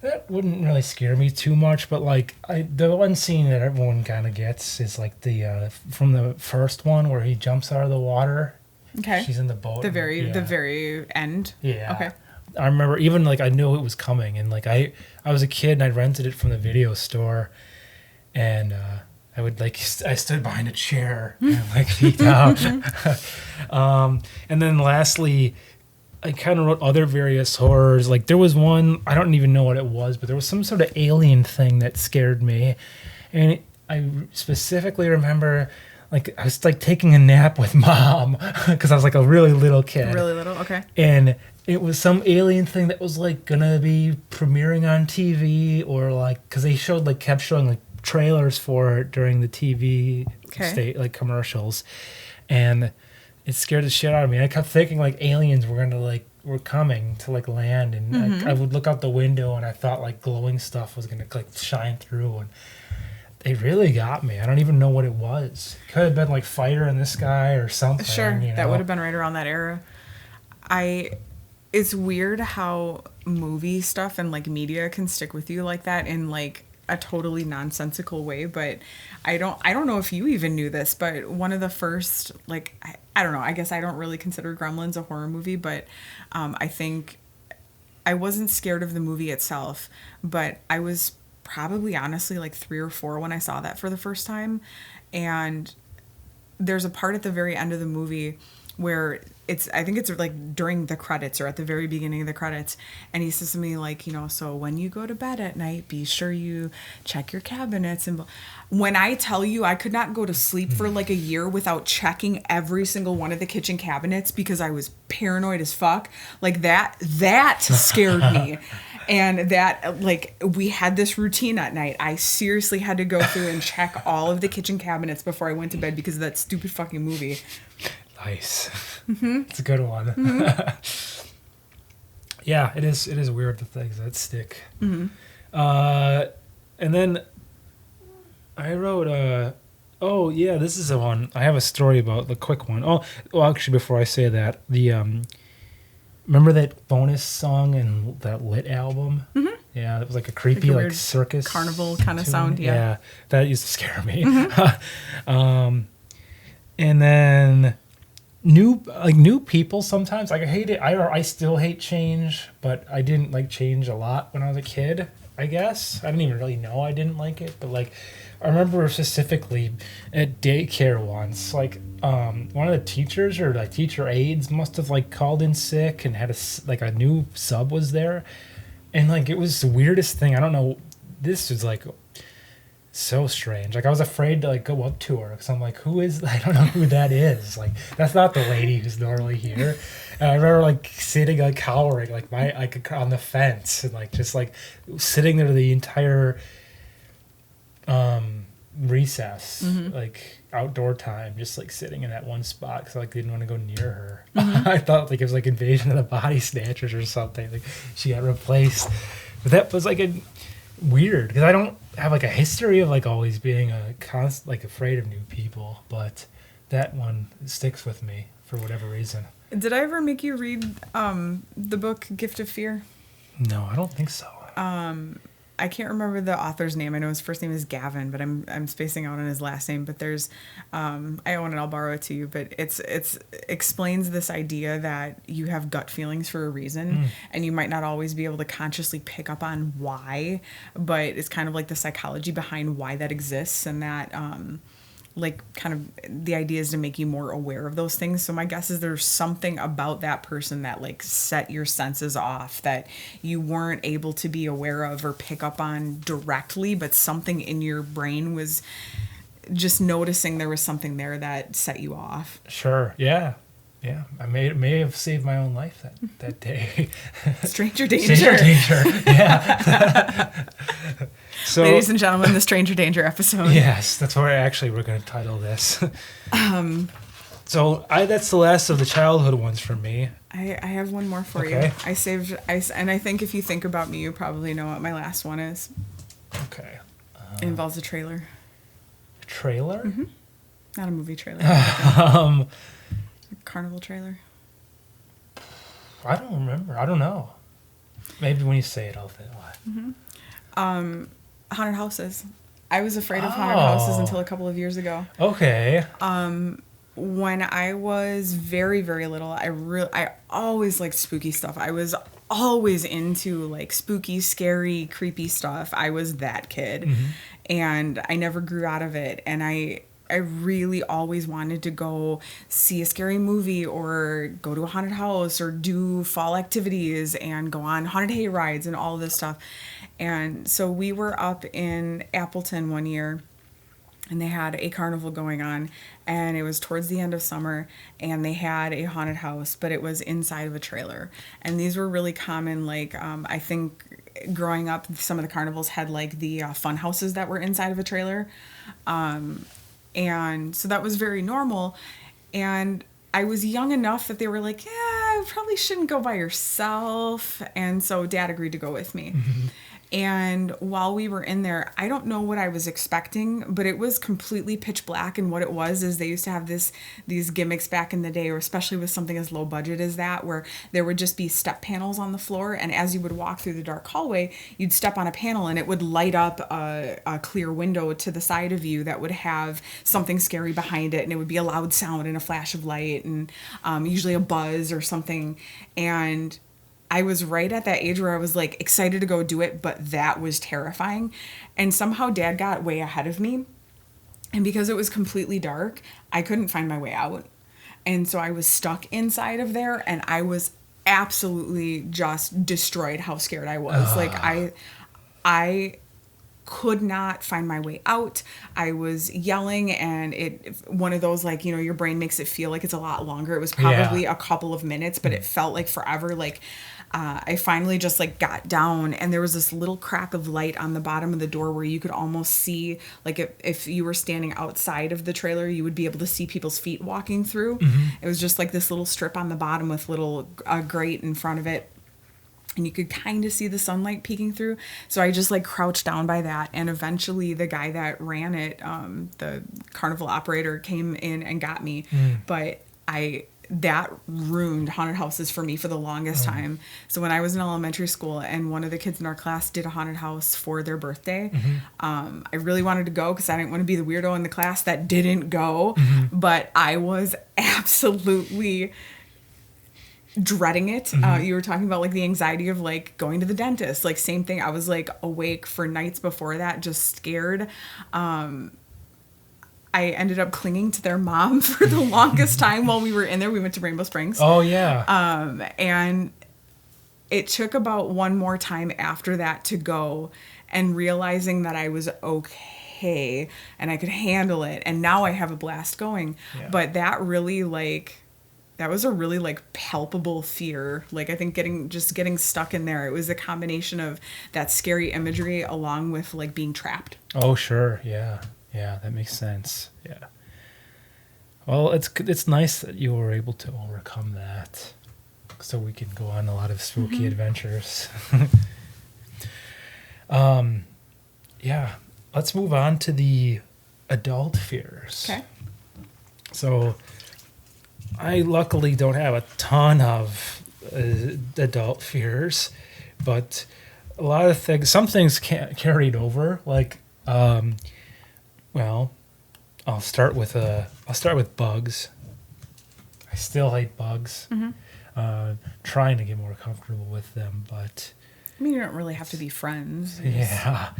that wouldn't really scare me too much. But like the one scene that everyone kind of gets is like the from the first one where he jumps out of the water. Okay. She's in the boat. The very end. Yeah. Okay. I remember even like I knew it was coming, and like I was a kid and I rented it from the video store, and I would like I stood behind a chair and like peeked out. And then lastly, I kind of wrote other various horrors. Like there was one, I don't even know what it was, but there was some sort of alien thing that scared me, and I specifically remember. Like, I was, like, taking a nap with Mom because I was, like, a really little kid. Really little? Okay. And it was some alien thing that was, like, going to be premiering on TV or, like, because they kept showing, like, trailers for it during the TV commercials. And it scared the shit out of me. I kept thinking, like, aliens were coming to, like, land. And like, I would look out the window and I thought, like, glowing stuff was going to, like, shine through. And they really got me. I don't even know what it was. Could have been like Fire in the Sky or something. Sure, you know? that would have been right around that era. It's weird how movie stuff and like media can stick with you like that in like a totally nonsensical way. But I don't know if you even knew this, but one of the first like I don't know. I guess I don't really consider Gremlins a horror movie, but I think I wasn't scared of the movie itself, but I was probably honestly like 3 or 4 when I saw that for the first time. And there's a part at the very end of the movie where I think it's like during the credits or at the very beginning of the credits, and he says to me like, you know, so when you go to bed at night, be sure you check your cabinets. And when I tell you I could not go to sleep for like a year without checking every single one of the kitchen cabinets because I was paranoid as fuck, like that scared me. And that, like, we had this routine at night. I seriously had to go through and check all of the kitchen cabinets before I went to bed because of that stupid fucking movie. Nice. It's a good one. Yeah, it is weird, the things that stick. And then I wrote oh yeah, this is the one. I have a story about the quick one. Oh, well, actually, before I say that, the remember that bonus song in that Lit album? Mm-hmm. Yeah, it was like a creepy, Like a like weird circus carnival kind of tune. sound, yeah. That used to scare me. And then new people sometimes. Like I hate it. I still hate change, but I didn't like change a lot when I was a kid. I guess I didn't even really know I didn't like it, but like I remember specifically at daycare once, like one of the teachers or like teacher aides must have like called in sick and had like a new sub was there, and like it was the weirdest thing. I don't know. This was like so strange. Like I was afraid to like go up to her because I'm like, who is? I don't know who that is. Like that's not the lady who's normally here. And I remember like sitting like cowering like on the fence and like just like sitting there the entire recess, like outdoor time, just like sitting in that one spot because I like didn't want to go near her. I thought like it was like Invasion of the Body Snatchers or something. Like she got replaced. But that was like a weird because I don't have like a history of like always being like afraid of new people, but that one sticks with me for whatever reason. Did I ever make you read the book Gift of Fear? No, I don't think so. I can't remember the author's name. I know his first name is Gavin, but I'm spacing out on his last name. But there's, I own it. I'll borrow it to you. But it's explains this idea that you have gut feelings for a reason, and you might not always be able to consciously pick up on why. But it's kind of like the psychology behind why that exists, and that like kind of the idea is to make you more aware of those things. So my guess is there's something about that person that like set your senses off that you weren't able to be aware of or pick up on directly, but something in your brain was just noticing there was something there that set you off. Sure. Yeah. Yeah. I may have saved my own life that day. Stranger danger. Stranger danger. Yeah. So, ladies and gentlemen, the Stranger Danger episode. Yes, that's what we're going to title this. So that's the last of the childhood ones for me. I have one more for you. I think if you think about me, you probably know what my last one is. Okay. It involves a trailer. A trailer? Mm-hmm. Not a movie trailer. A carnival trailer. I don't remember. I don't know. Maybe when you say it, I'll think. Mm-hmm. Haunted houses. I was afraid of haunted houses until a couple of years ago. Okay. When I was very, very little, I always liked spooky stuff. I was always into like spooky, scary, creepy stuff. I was that kid. Mm-hmm. And I never grew out of it. And I really always wanted to go see a scary movie or go to a haunted house or do fall activities and go on haunted hay rides and all of this stuff. And so we were up in Appleton one year and they had a carnival going on, and it was towards the end of summer, and they had a haunted house, but it was inside of a trailer. And these were really common, like I think growing up, some of the carnivals had like the fun houses that were inside of a trailer. And so that was very normal. And I was young enough that they were like, yeah, you probably shouldn't go by yourself. And so Dad agreed to go with me. Mm-hmm. And while we were in there, I don't know what I was expecting, but it was completely pitch black. And what it was is they used to have these gimmicks back in the day, or especially with something as low budget as that, where there would just be step panels on the floor. And as you would walk through the dark hallway, you'd step on a panel and it would light up a clear window to the side of you that would have something scary behind it. And it would be a loud sound and a flash of light and usually a buzz or something. And I was right at that age where I was like excited to go do it, but that was terrifying. And somehow Dad got way ahead of me. And because it was completely dark, I couldn't find my way out. And so I was stuck inside of there, and I was absolutely just destroyed how scared I was. Like I could not find my way out. I was yelling, and one of those, like, you know, your brain makes it feel like it's a lot longer. It was probably a couple of minutes, but it felt like forever. Like I finally just like got down, and there was this little crack of light on the bottom of the door where you could almost see, like if you were standing outside of the trailer, you would be able to see people's feet walking through. Mm-hmm. It was just like this little strip on the bottom with little grate in front of it. and you could kind of see the sunlight peeking through. So I just like crouched down by that, and eventually the guy that ran it, the carnival operator, came in and got me. But that ruined haunted houses for me for the longest time. So when I was in elementary school and one of the kids in our class did a haunted house for their birthday, I really wanted to go because I didn't want to be the weirdo in the class that didn't go. But I was absolutely dreading it. You were talking about like the anxiety of like going to the dentist, like same thing. I was like awake for nights before that, just scared. I ended up clinging to their mom for the longest time while we were in there. We went to Rainbow Springs. Oh, yeah. And it took about one more time after that to go, and realizing that I was okay and I could handle it. And now I have a blast going. Yeah. But that really that was a really like palpable fear. Like I think getting stuck in there, it was a combination of that scary imagery along with like being trapped. Oh, sure. Yeah. Yeah, that makes sense. Yeah. Well, it's nice that you were able to overcome that, so we can go on a lot of spooky adventures. Yeah. Let's move on to the adult fears. Okay. So, I luckily don't have a ton of adult fears, but a lot of things, some things can't carried over, like. Well, I'll start with bugs. I still hate bugs. Trying to get more comfortable with them, but I mean, you don't really have to be friends. Yeah,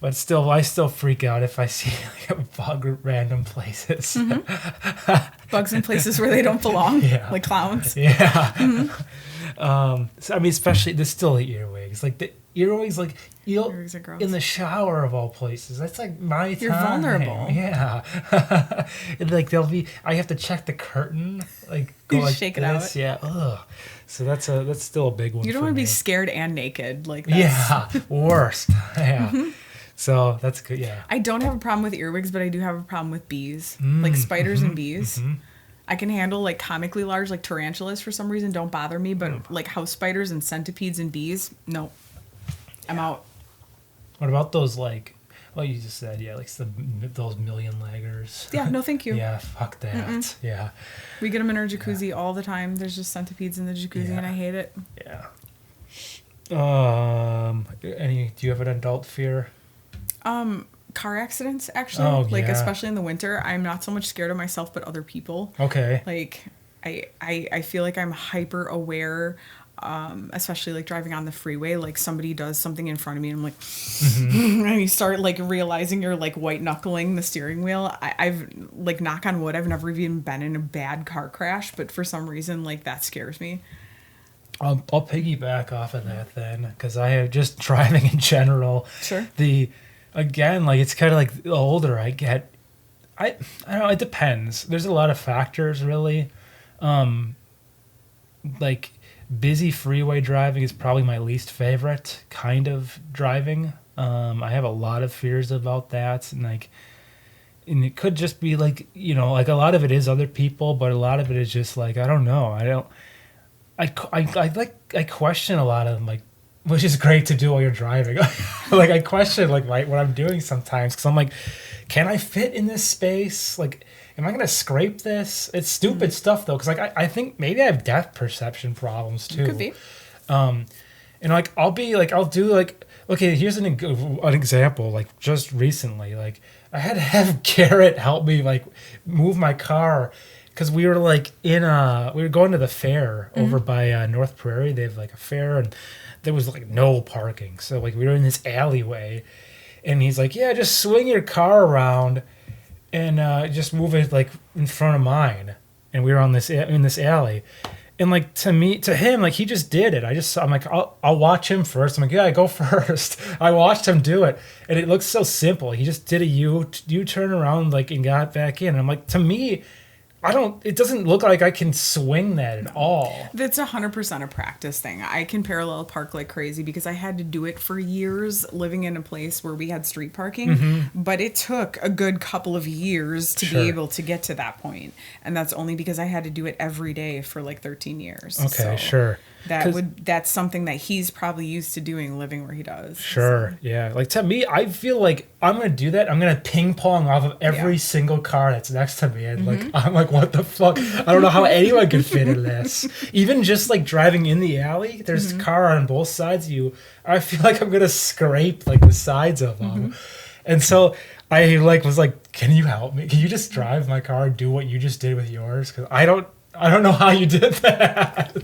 but still, I still freak out if I see like a bug at random places. Bugs in places where they don't belong, like clowns. Yeah. So, I mean, especially there's still the earwigs. Like the earwigs, like Earwigs are gross. in the shower of all places. That's like my time. You're vulnerable. Yeah. And like I have to check the curtain. Like go You like shake it this. out. Yeah. Ugh. So that's still a big one. You don't for want to me. be scared and naked. Like that's... Yeah. Worst. Yeah. So that's good. Yeah. I don't have a problem with earwigs, but I do have a problem with bees, like spiders and bees. I can handle like comically large, like tarantulas for some reason don't bother me, but like house spiders and centipedes and bees, no. I'm out. What about those like? Well, you just said like those million leggers. Yeah, no, thank you. Yeah, fuck that. Yeah. We get them in our jacuzzi all the time. There's just centipedes in the jacuzzi, and I hate it. Yeah. Do you have an adult fear? Car accidents, actually. Oh, Especially in the winter. I'm not so much scared of myself, but other people. Okay. Like, I feel like I'm hyper aware, especially like driving on the freeway. Like somebody does something in front of me, and I'm like, and you start like realizing you're like white knuckling the steering wheel. I've like, knock on wood, I've never even been in a bad car crash, but for some reason, like that scares me. I'll piggyback off of that then, because I have just driving in general. Sure. Again, like it's kind of like the older I get, I don't know, it depends. There's a lot of factors really. Like busy freeway driving is probably my least favorite kind of driving. I have a lot of fears about that, and it could just be like, like a lot of it is other people, but a lot of it is just like, I don't know. I question a lot of them, like, which is great to do while you're driving. Like I question like what I'm doing sometimes, because I'm like, can I fit in this space? Like, am I gonna scrape this? It's stupid stuff though, because like I think maybe I have depth perception problems too. Could be. And like I'll do like, okay, here's an example. Like just recently, like I had to have Garrett help me like move my car. Because we were like we were going to the fair over by North Prairie. They have like a fair, and there was like no parking. So like we were in this alleyway, and he's like, yeah, just swing your car around and just move it like in front of mine. And we were in this alley. And like to him, like he just did it. I'm like, I'll watch him first. I'm like, yeah, go first. I watched him do it. And it looks so simple. He just did a U-turn around like and got back in. And I'm like, to me, it doesn't look like I can swing that at all. That's 100% a practice thing. I can parallel park like crazy because I had to do it for years living in a place where we had street parking, but it took a good couple of years to be able to get to that point. And that's only because I had to do it every day for like 13 years. Okay, sure. that's something that he's probably used to doing, living where he does. Sure. So. Yeah. Like to me, I feel like I'm gonna do that. I'm gonna ping pong off of every single car that's next to me, and like I'm like, what the fuck? I don't know how anyone could fit in this. Even just like driving in the alley, there's a car on both sides of you. I feel like I'm gonna scrape like the sides of them, and so I like was like, can you help me? Can you just drive my car and do what you just did with yours? Because I don't know how you did that.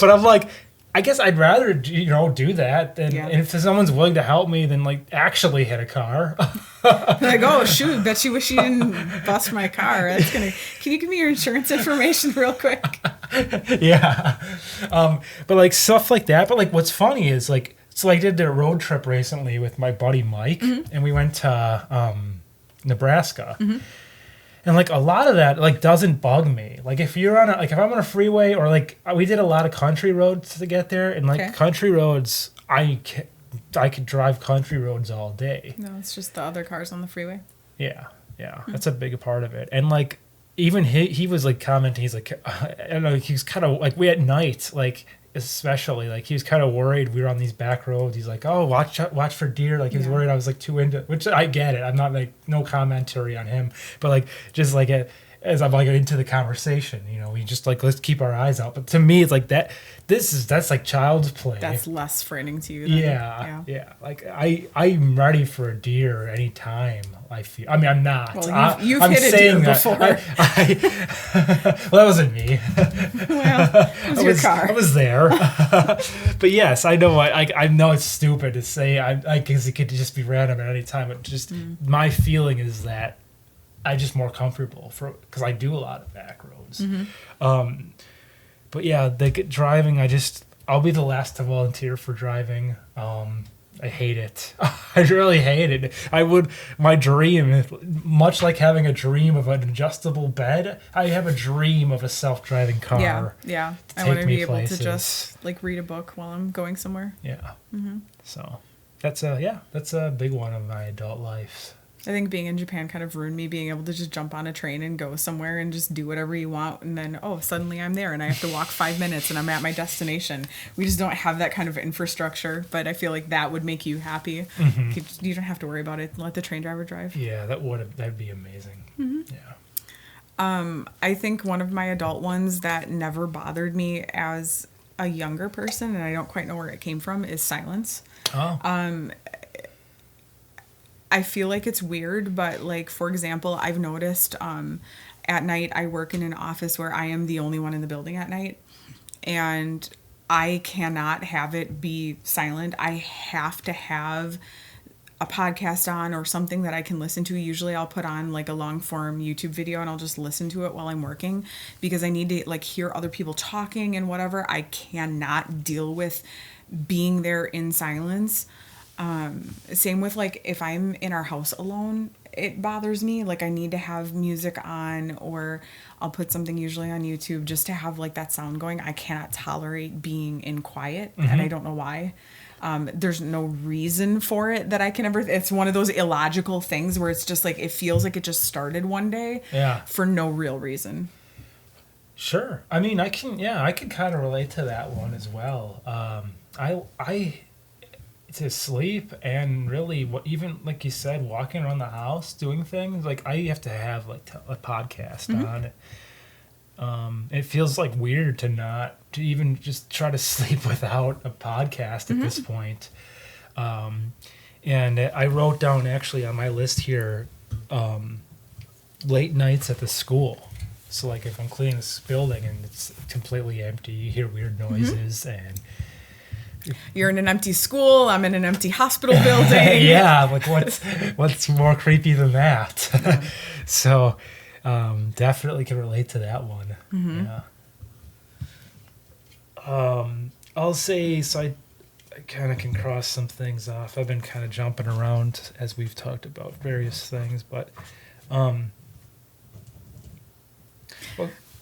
But I'm like, I guess I'd rather do that than if someone's willing to help me than like actually hit a car. Like, oh shoot, bet you wish you didn't bust my car. Can you give me your insurance information real quick? Yeah. But like stuff like that. But like what's funny is like, so I did a road trip recently with my buddy Mike, and we went to Nebraska. And like a lot of that like doesn't bug me. Like if you're on if I'm on a freeway, or like we did a lot of country roads to get there, and like country roads, I could drive country roads all day. No, it's just the other cars on the freeway. Yeah, that's a big part of it. And like even he was like commenting, he's like, I don't know, he was kind of like, we at night, like especially like he was kind of worried we were on these back roads. He's like, oh, watch for deer. Like he was worried I was like too into, which I get it. I'm not like, no commentary on him, but like just like as I'm like into the conversation, we just like, let's keep our eyes out. But to me, it's like that's like child's play. That's less frightening to you. Yeah. Like I'm ready for a deer anytime. I feel. I mean, I'm not. Well, you've hit a deer before. Well, that wasn't me. Well, it was your car. I was there. But yes, I know. I know it's stupid to say. I guess it could just be random at any time. But just my feeling is that I'm just more comfortable because I do a lot of back roads. But yeah, driving. I'll be the last to volunteer for driving. I hate it. I really hate it. My dream, much like having a dream of an adjustable bed, I have a dream of a self-driving car. Yeah. I want to be able to just like read a book while I'm going somewhere. Yeah. So that's a big one of my adult life. I think being in Japan kind of ruined me being able to just jump on a train and go somewhere and just do whatever you want. And then, suddenly I'm there and I have to walk 5 minutes and I'm at my destination. We just don't have that kind of infrastructure, but I feel like that would make you happy. You don't have to worry about it. Let the train driver drive. Yeah, that'd be amazing. Yeah. I think one of my adult ones that never bothered me as a younger person, and I don't quite know where it came from, is silence. I feel like it's weird, but like, for example, I've noticed at night I work in an office where I am the only one in the building at night, and I cannot have it be silent. I have to have a podcast on or something that I can listen to. Usually I'll put on like a long form YouTube video and I'll just listen to it while I'm working, because I need to like hear other people talking and whatever. I cannot deal with being there in silence. Same with like if I'm in our house alone, it bothers me. Like I need to have music on, or I'll put something usually on YouTube just to have like that sound going. I cannot tolerate being in quiet, and I don't know why. There's no reason for it that I can ever. It's one of those illogical things where it's just like it feels like it just started one day for no real reason. Sure. I mean, I can kind of relate to that one as well. I to sleep and really even like you said, walking around the house doing things, like I have to have like a podcast on. It feels like weird to even just try to sleep without a podcast at this point. And I wrote down actually on my list here, late nights at the school. So like if I'm cleaning this building and it's completely empty, you hear weird noises and you're in an empty school, I'm in an empty hospital building. Yeah, like what's more creepy than that? So definitely can relate to that one. Yeah. I'll say, so I kind of can cross some things off. I've been kind of jumping around as we've talked about various things, but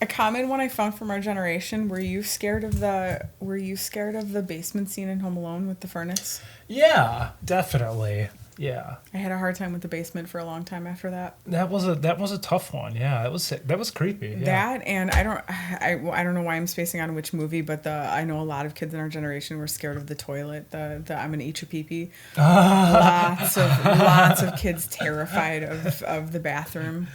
a common one I found from our generation, were you scared of the basement scene in Home Alone with the furnace? Yeah, definitely. Yeah. I had a hard time with the basement for a long time after that. That was a tough one. Yeah, that was creepy. Yeah. That, and I don't know why I'm spacing on which movie, but I know a lot of kids in our generation were scared of the toilet. The I'm gonna eat your pee-pee. Lots of kids terrified of the bathroom.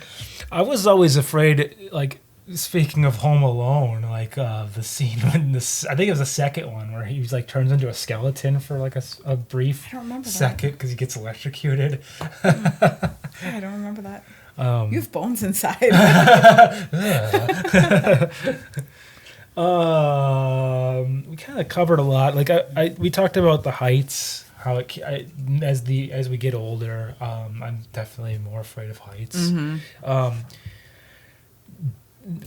I was always afraid, like, speaking of Home Alone, like the scene when I think it was the second one where he like turns into a skeleton for like a brief second because he gets electrocuted. I don't remember that. You have bones inside. We kind of covered a lot. Like we talked about the heights. How as we get older, I'm definitely more afraid of heights. Mm-hmm.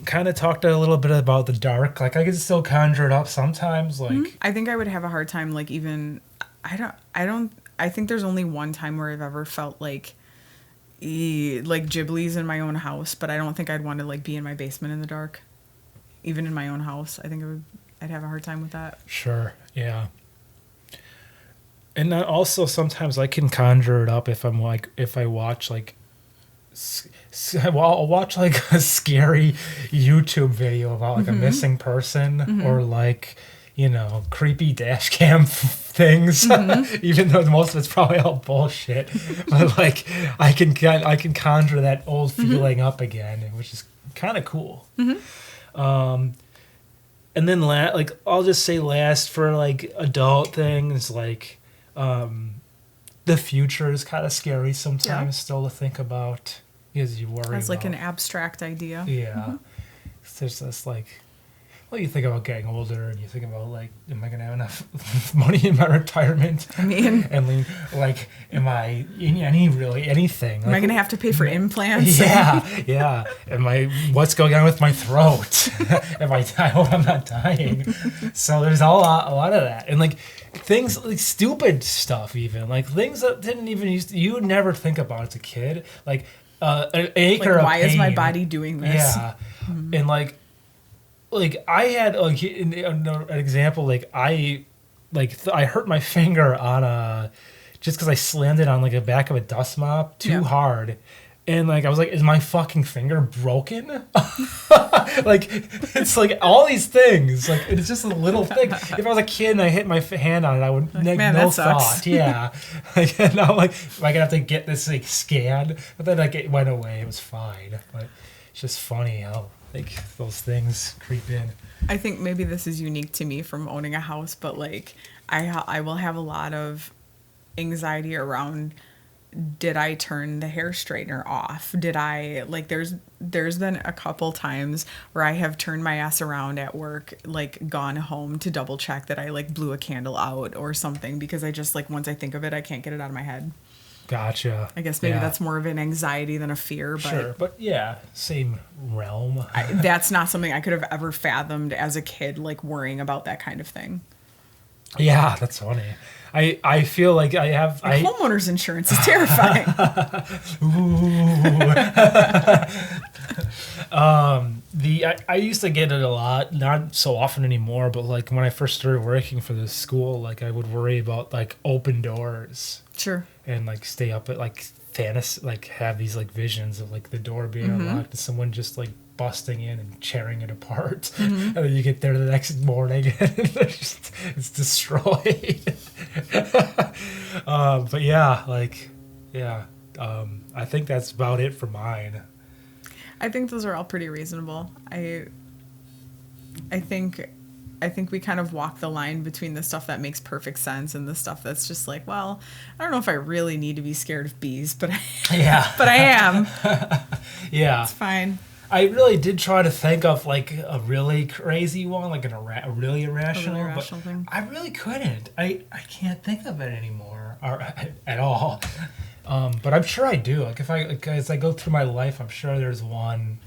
Kind of talked a little bit about the dark. Like I can still conjure it up sometimes. Like I think I would have a hard time. Like even I think there's only one time where I've ever felt like Ghibli's in my own house, but I don't think I'd want to like be in my basement in the dark, even in my own house. I think I'd have a hard time with that. Sure. Yeah. And also sometimes I can conjure it up if I watch like. I'll watch like a scary YouTube video about like a missing person or like, creepy dash cam things, even though most of it's probably all bullshit. But like I can conjure that old feeling up again, which is kind of cool. And then like I'll just say last for like adult things, like the future is kind of scary sometimes still to think about because you worry As like about, an abstract idea. Yeah. There's this like, well, you think about getting older and you think about like, am I going to have enough money in my retirement? I mean, and like, am I in anything? Am I going to have to pay for implants? Yeah. What's going on with my throat? I hope I'm not dying. So there's a lot of that. And like things like stupid stuff, even like things that didn't even you would never think about as a kid. Like an acre of why pain. is my body doing this? Yeah. And like I had like an example, like I hurt my finger on just because I slammed it on like the back of a dust mop too hard, and like I was like, is my fucking finger broken? Like it's like all these things, like it's just a little thing. If I was a kid and I hit my hand on it, I would like, no thought. Yeah, like, and I'm like, am I gonna have to get this like scanned? But then like it went away. It was fine. But it's just funny how like those things creep in. I think maybe this is unique to me from owning a house, but like I will have a lot of anxiety around, did I turn the hair straightener off? Did I like there's been a couple times where I have turned my ass around at work, like gone home to double check that I like blew a candle out or something, because I just like once I think of it I can't get it out of my head. Gotcha. I guess maybe that's more of an anxiety than a fear, but sure, but yeah, same realm. That's not something I could have ever fathomed as a kid, like worrying about that kind of thing. Yeah, that's funny. I feel like I have homeowners insurance is terrifying. I used to get it a lot, not so often anymore, but like when I first started working for this school, like I would worry about like open doors. Sure. And like stay up at like fantasy, like have these like visions of like the door being unlocked and someone just like busting in and tearing it apart. And then you get there the next morning and it's destroyed. But yeah, like, yeah. I think that's about it for mine. I think those are all pretty reasonable. I think we kind of walk the line between the stuff that makes perfect sense and the stuff that's just like, well, I don't know if I really need to be scared of bees, but but I am. Yeah. It's fine. I really did try to think of like a really crazy one, like a really irrational thing. I really couldn't. I can't think of it anymore or at all. But I'm sure I do. Like as I go through my life, I'm sure there's one,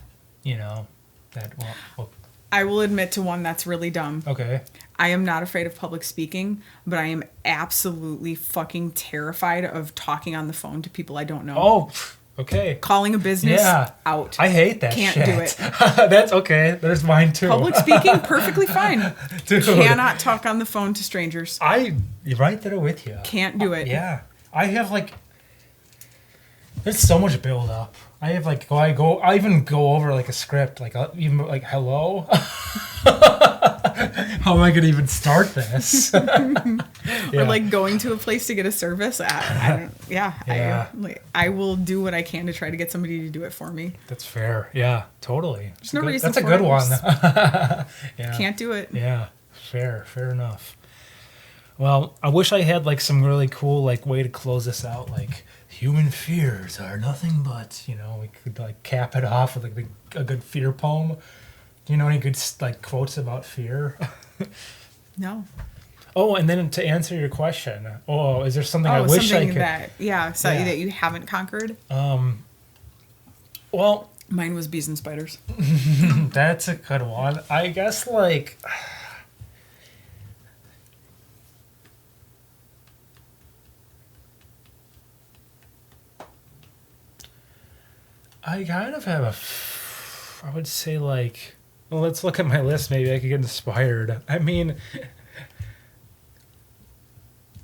that will. I will admit to one that's really dumb. Okay. I am not afraid of public speaking, but I am absolutely fucking terrified of talking on the phone to people I don't know. Oh, okay. Calling a business, out. I hate that Can't shit. do it. That's okay. There's mine too. Public speaking, perfectly fine. Dude. Cannot talk on the phone to strangers. You're right there with you. Can't do it. Yeah. I have like There's so much build up. I have like I even go over like a script, like even like hello. How am I gonna even start this? Or like going to a place to get a service. I will do what I can to try to get somebody to do it for me. That's fair. Yeah, totally. There's no reason. That's a good one. Yeah. Can't do it. Yeah, fair enough. Well, I wish I had like some really cool like way to close this out, like human fears are nothing but, we could like cap it off with like a good fear poem. Do you know any good like quotes about fear? No. Oh, and then to answer your question, is there something I wish I could? That you haven't conquered? Well, mine was bees and spiders. That's a good one. I guess like. I kind of have I would say like, well, let's look at my list. Maybe I could get inspired. I mean,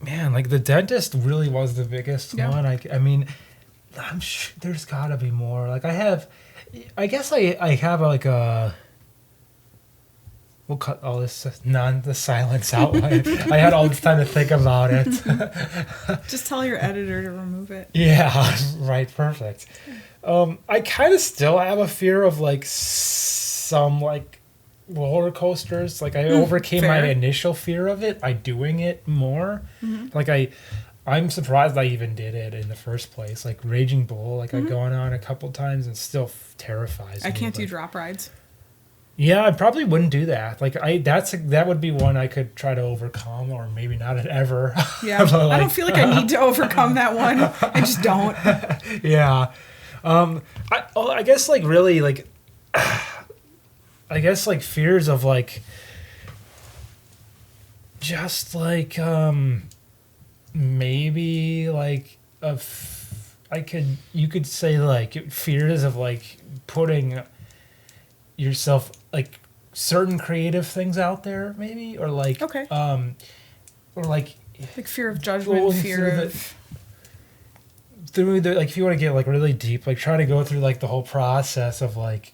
man, like the dentist really was the biggest one. I mean, I'm sure there's gotta be more. Like I guess I have like a, we'll cut all this the silence out. I had all this time to think about it. Just tell your editor to remove it. Yeah, right, perfect. I kind of still have a fear of like some like roller coasters. Like I overcame my initial fear of it by doing it more. Mm-hmm. Like I'm surprised I even did it in the first place. Like Raging Bull, like I've gone on a couple times and still terrifies me. I can't do drop rides. Yeah, I probably wouldn't do that. Like that would be one I could try to overcome, or maybe not ever. Yeah, like, I don't feel like I need to overcome that one. I just don't. Yeah. I guess like really like I guess like fears of like just like maybe like you could say like fears of like putting yourself like certain creative things out there maybe, or like or like fear of judgment, fear of through the, like if you want to get like really deep, like try to go through like the whole process of like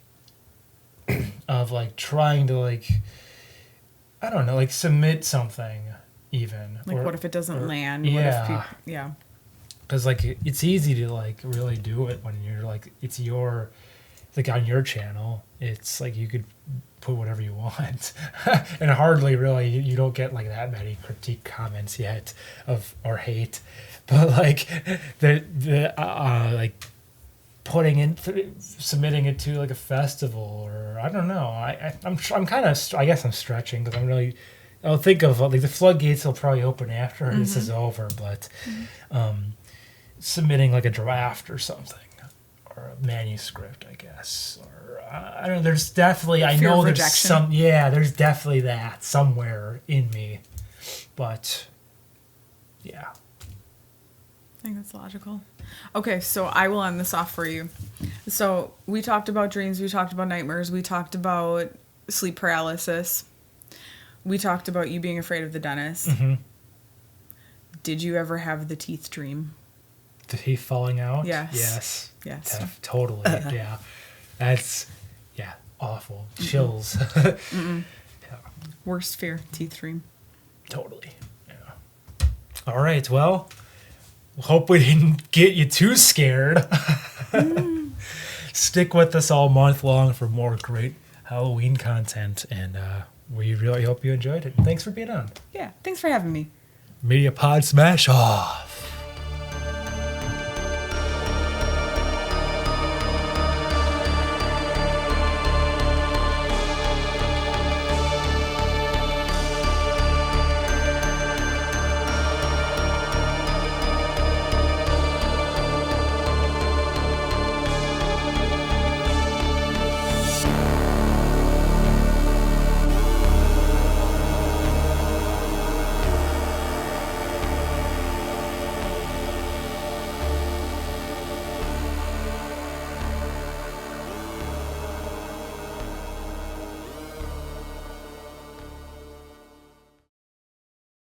of like trying to like I don't know, like submit something even, like what if it doesn't land? Yeah, what if because like it's easy to like really do it when you're like it's your like on your channel. It's like you could put whatever you want, and hardly really you don't get like that many critique comments yet or hate. But like the like putting in submitting it to like a festival, or I don't know. I'm kind of, I guess I'm stretching because I'll think of like the floodgates will probably open after this is over, but submitting like a draft or something, or a manuscript, I guess, or I don't know. There's definitely I know there's rejection. There's definitely that somewhere in me, but yeah. I think that's logical. Okay, so I will end this off for you. So we talked about dreams, we talked about nightmares, we talked about sleep paralysis, we talked about you being afraid of the dentist. Mm-hmm. Did you ever have the teeth dream? The teeth falling out? Yes. Yes. Totally. Yeah. That's awful. Chills. Yeah. Worst fear, teeth dream. Totally. Yeah. All right. Well, hope we didn't get you too scared. Stick with us all month long for more great Halloween content, and we really hope you enjoyed it. Thanks for being on. Yeah, thanks for having me. Media Pod Smash Off.